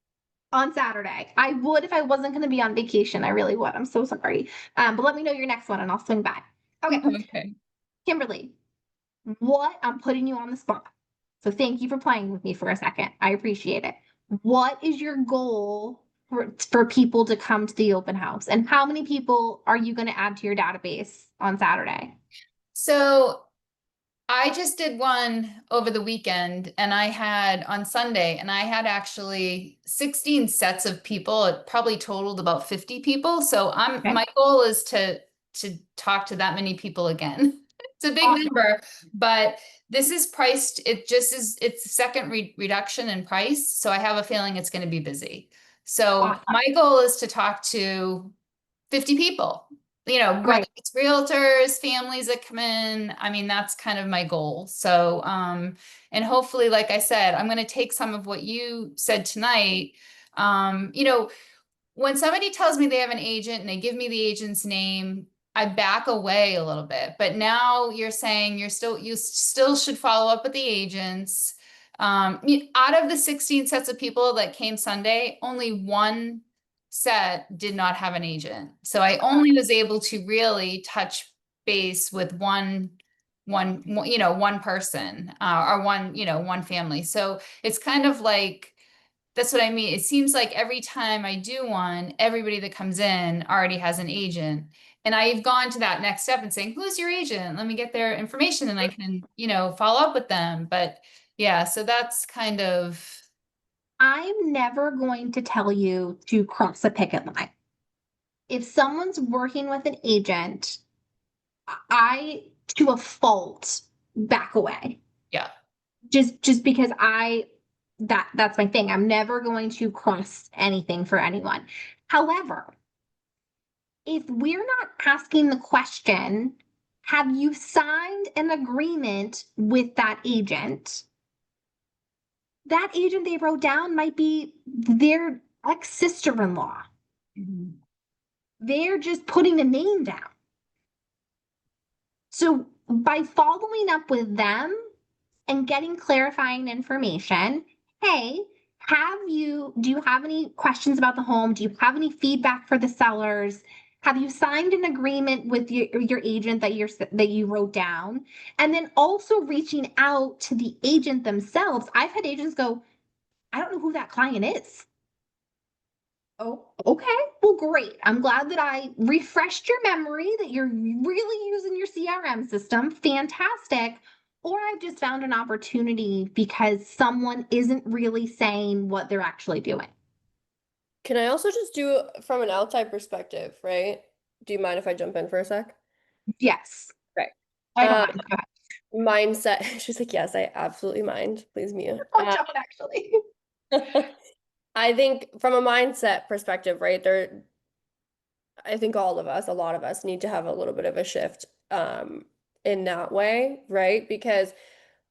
on Saturday. I would if I wasn't going to be on vacation. I really would. I'm so sorry. But let me know your next one and I'll swing by. Okay. Okay. Kimberly, I'm putting you on the spot. So thank you for playing with me for a second. I appreciate it. What is your goal for people to come to the open house? And how many people are you going to add to your database on Saturday? So I just did one over the weekend and I had on Sunday and I had actually 16 sets of people. It probably totaled about 50 people. So Okay. my goal is to talk to that many people again. It's a big Awesome. number, but this is priced, it's a second reduction in price. So I have a feeling it's going to be busy. So Awesome. my goal is to talk to 50 people. Whether Great. it's realtors, families that come in. I mean, that's kind of my goal. So, and hopefully, like I said, I'm going to take some of what you said tonight. When somebody tells me they have an agent and they give me the agent's name, I back away a little bit. But now you're saying you still should follow up with the agents. Out of the 16 sets of people that came Sunday, only one set did not have an agent. So I only was able to really touch base with one person, or one family. So it's kind of like, that's what I mean. It seems like every time I do one, everybody that comes in already has an agent. And I've gone to that next step and saying, who's your agent? Let me get their information and I can, follow up with them. But yeah, so that's kind of. I'm never going to tell you to cross a picket line. If someone's working with an agent, I, to a back away. Yeah. Just because that's my thing. I'm never going to cross anything for anyone. However, if we're not asking the question, have you signed an agreement with that agent? That agent they wrote down might be their ex-sister-in-law. Mm-hmm. They're just putting a name down. So by following up with them and getting clarifying information, hey, do you have any questions about the home? Do you have any feedback for the sellers? Have you signed an agreement with your agent that you wrote down? And then also reaching out to the agent themselves. I've had agents go, I don't know who that client is. Oh, okay. Well, great. I'm glad that I refreshed your memory, that you're really using your CRM system. Fantastic. Or I've just found an opportunity because someone isn't really saying what they're actually doing. Can I also just do from an outside perspective, right? Do you mind if I jump in for a sec? Yes. Right. I don't mind. Mindset. She's like, yes, I absolutely mind. Please mute. I'll jump in actually. I think from a mindset perspective, right, I think all of us, a lot of us need to have a little bit of a shift in that way, right? Because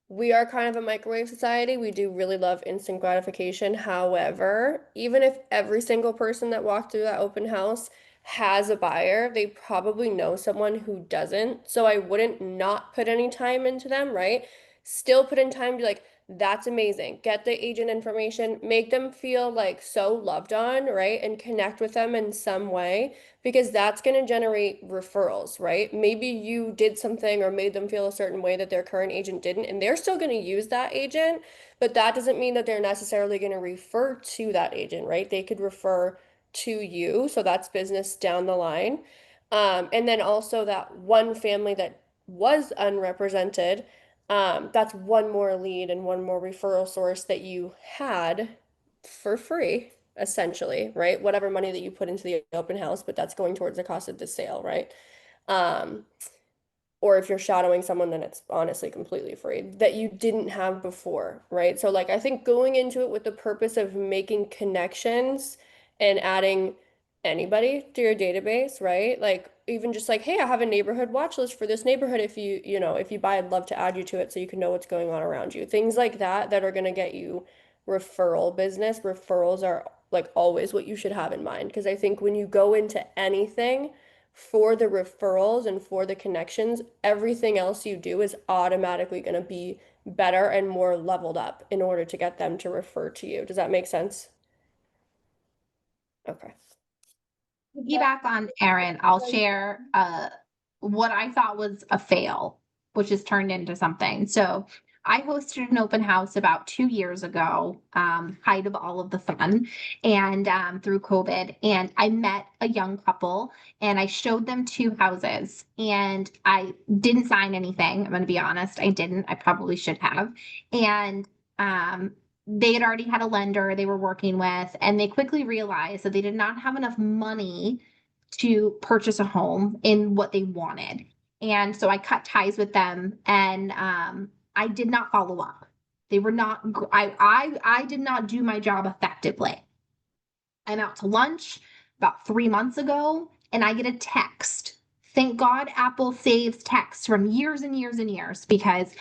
we are kind of a microwave society. We do really love instant gratification. However, even if every single person that walked through that open house has a buyer, they probably know someone who doesn't. So I wouldn't not put any time into them, right? Still put in time to be like, that's amazing. Get the agent information, make them feel like so loved on, right? And connect with them in some way, because that's going to generate referrals, right? Maybe you did something or made them feel a certain way that their current agent didn't, and they're still going to use that agent, but that doesn't mean that they're necessarily going to refer to that agent, right? They could refer to you. So that's business down the line. And then also that one family that was unrepresented, that's one more lead and one more referral source that you had for free, essentially, right? Whatever money that you put into the open house, but that's going towards the cost of the sale, right? Or if you're shadowing someone, then it's honestly completely free that you didn't have before, right? So like I think going into it with the purpose of making connections and adding anybody to your database, right? Like even just like, hey, I have a neighborhood watch list for this neighborhood. If you buy, I'd love to add you to it so you can know what's going on around you. Things like that are going to get you referral business. Referrals are like always what you should have in mind, because I think when you go into anything for the referrals and for the connections, everything else you do is automatically going to be better and more leveled up in order to get them to refer to you. Does that make sense? Okay. Piggyback on Erin, I'll share what I thought was a fail, which has turned into something. So I hosted an open house about 2 years ago, height of all of the fun, and through COVID. And I met a young couple and I showed them 2 houses and I didn't sign anything. I'm going to be honest, I didn't. I probably should have. And they had already had a lender they were working with, and they quickly realized that they did not have enough money to purchase a home in what they wanted. And so I cut ties with them, and I did not follow up. They were not, I did not do my job effectively. I'm out to lunch about 3 months ago, and I get a text. Thank God Apple saves texts from years and years and years, because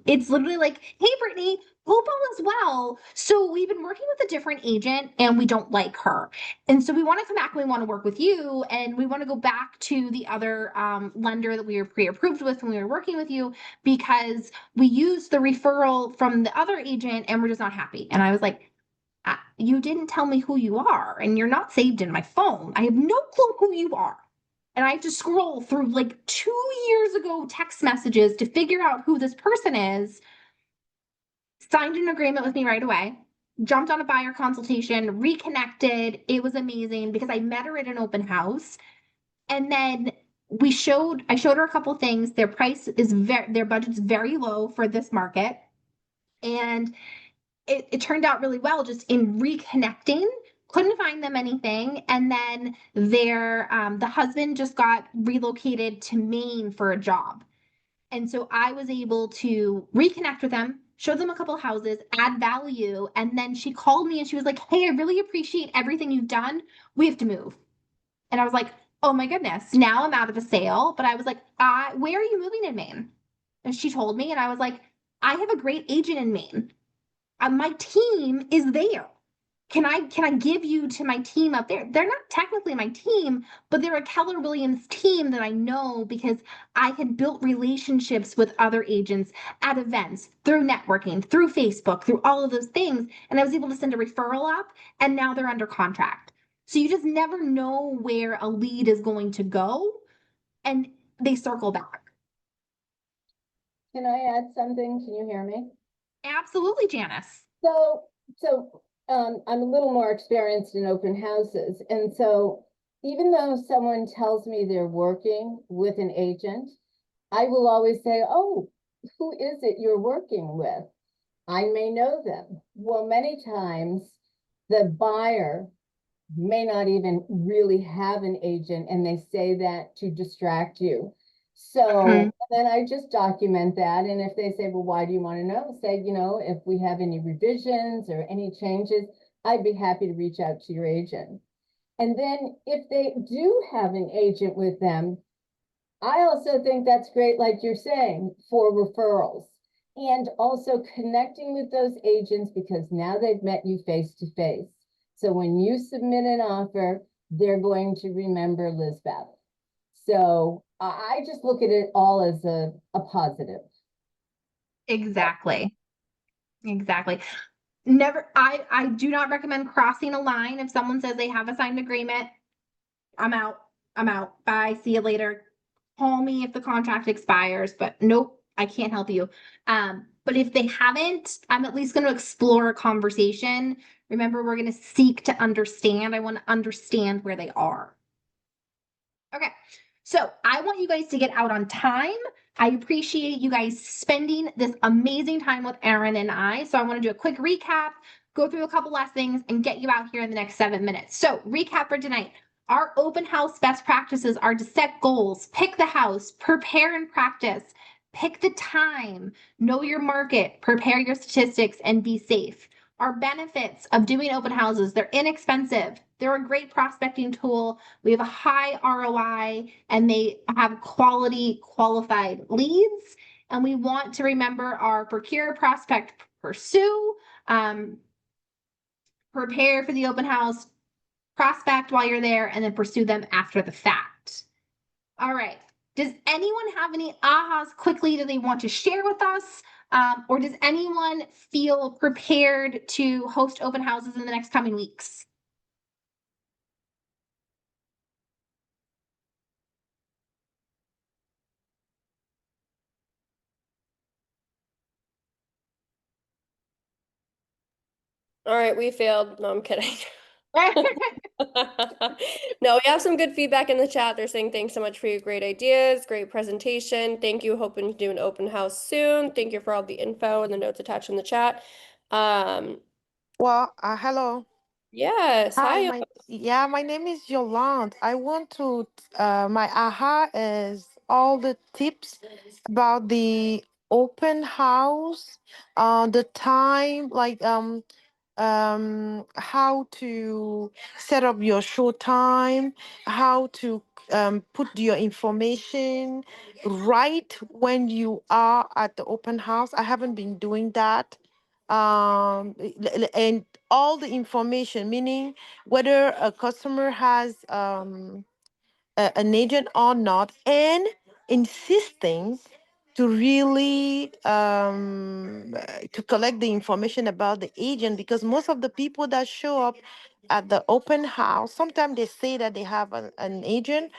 it's literally like, hey, Brittany, hope all is well. So we've been working with a different agent and we don't like her. And so we want to come back and we want to work with you. And we want to go back to the other lender that we were pre-approved with when we were working with you, because we used the referral from the other agent and we're just not happy. And I was like, you didn't tell me who you are and you're not saved in my phone. I have no clue who you are. And I have to scroll through like 2 years ago text messages to figure out who this person is. Signed an agreement with me right away, jumped on a buyer consultation, reconnected. It was amazing because I met her at an open house. And then I showed her a couple things. Their price is their budget's very low for this market. And it turned out really well just in reconnecting. Couldn't find them anything. And then the husband just got relocated to Maine for a job. And so I was able to reconnect with them, show them a couple houses, add value. And then she called me and she was like, hey, I really appreciate everything you've done. We have to move. And I was like, oh my goodness, now I'm out of a sale. But I was like, where are you moving in Maine? And she told me, and I was like, I have a great agent in Maine. My team is there. Can I give you to my team up there? They're not technically my team, but they're a Keller Williams team that I know because I had built relationships with other agents at events, through networking, through Facebook, through all of those things. And I was able to send a referral up, and now they're under contract. So you just never know where a lead is going to go, and they circle back. Can I add something? Can you hear me? Absolutely, Janice. So I'm a little more experienced in open houses. And so even though someone tells me they're working with an agent, I will always say, oh, who is it you're working with? I may know them. Well, many times the buyer may not even really have an agent, and they say that to distract you. So then I just document that. And if they say, well, why do you want to know? Say, if we have any revisions or any changes, I'd be happy to reach out to your agent. And then if they do have an agent with them, I also think that's great, like you're saying, for referrals. And also connecting with those agents, because now they've met you face to face. So when you submit an offer, they're going to remember Lizbeth. So I just look at it all as a positive. Exactly. I do not recommend crossing a line. If someone says they have a signed agreement, I'm out. Bye. See you later. Call me if the contract expires, but nope, I can't help you. But if they haven't, I'm at least going to explore a conversation. Remember, we're going to seek to understand. I want to understand where they are. Okay. So I want you guys to get out on time. I appreciate you guys spending this amazing time with Erin and I. So I want to do a quick recap, go through a couple last things, and get you out here in the next 7 minutes. So recap for tonight. Our open house best practices are to set goals, pick the house, prepare and practice, pick the time, know your market, prepare your statistics, and be safe. Our benefits of doing open houses, they're inexpensive. They're a great prospecting tool. We have a high ROI, and they have quality, qualified leads. And we want to remember our procure, prospect, pursue, prepare for the open house, prospect while you're there, and then pursue them after the fact. All right. Does anyone have any ahas quickly that they want to share with us? Or does anyone feel prepared to host open houses in the next coming weeks? All right, we failed. No, I'm kidding. No, we have some good feedback in the chat. They're saying thanks so much for your great ideas, great presentation. Thank you. Hoping to do an open house soon. Thank you for all the info and the notes attached in the chat. Well, hello. Yes. Hi. My name is Yolande. I want to, my aha is all the tips about the open house, the time, like, how to set up your show time, how to put your information right when you are at the open house. I haven't been doing that. And all the information, meaning whether a customer has an agent or not, and insisting to really to collect the information about the agent, because most of the people that show up at the open house, sometimes they say that they have an agent,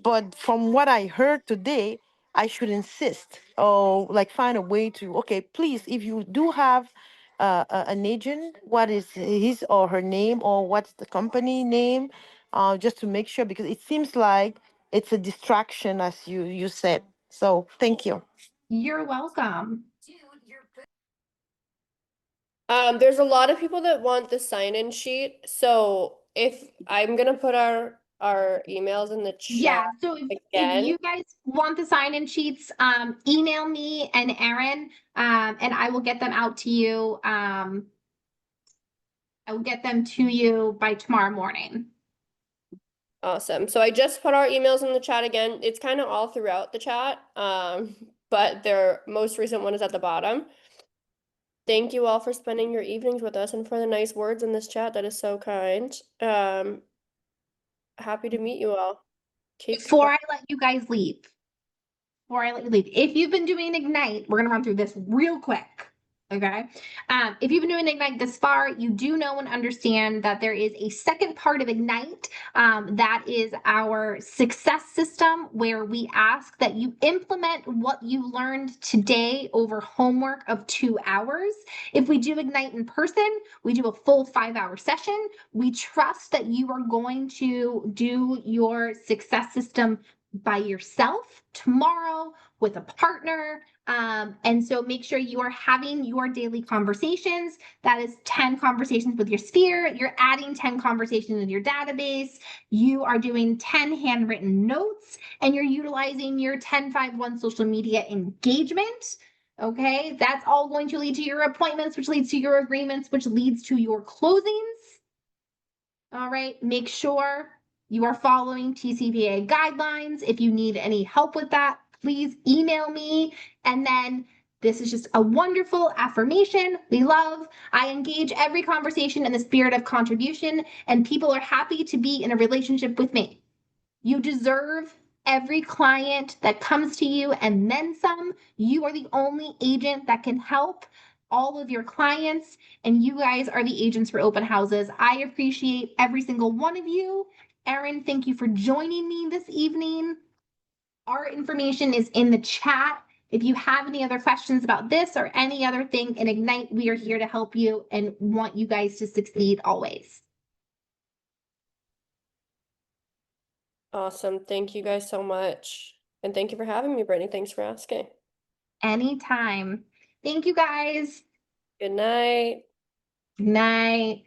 but from what I heard today, I should insist or like find a way to, okay, please, if you do have an agent, what is his or her name, or what's the company name, just to make sure, because it seems like it's a distraction, as you said. So thank you. You're welcome. There's a lot of people that want the sign-in sheet. So if I'm gonna put our emails in the chat Yeah, so if again. you guys want the sign-in sheets, email me and Erin, and I will get them out to you. I will get them to you by tomorrow morning. Awesome. So I just put our emails in the chat again. It's kind of all throughout the chat, but their most recent one is at the bottom. Thank you all for spending your evenings with us and for the nice words in this chat. That is so kind. Happy to meet you all. Before I let you guys leave, if you've been doing Ignite, we're gonna run through this real quick. Okay. If you've been doing Ignite this far, you do know and understand that there is a second part of Ignite. That is our success system, where we ask that you implement what you learned today over homework of 2 hours. If we do Ignite in person, we do a full 5-hour session. We trust that you are going to do your success system by yourself tomorrow with a partner. And so make sure you are having your daily conversations. That is 10 conversations with your sphere. You're adding 10 conversations with your database. You are doing 10 handwritten notes, and you're utilizing your 10-5-1 social media engagement. Okay, that's all going to lead to your appointments, which leads to your agreements, which leads to your closings. All right, make sure you are following TCPA guidelines. If you need any help with that, please email me. And then this is just a wonderful affirmation we love. I engage every conversation in the spirit of contribution, and people are happy to be in a relationship with me. You deserve every client that comes to you and then some. You are the only agent that can help all of your clients, and you guys are the agents for open houses. I appreciate every single one of you. Erin, thank you for joining me this evening. Our information is in the chat. If you have any other questions about this or any other thing in Ignite, we are here to help you and want you guys to succeed always. Awesome. Thank you guys so much. And thank you for having me, Brittany. Thanks for asking. Anytime. Thank you guys. Good night. Good night.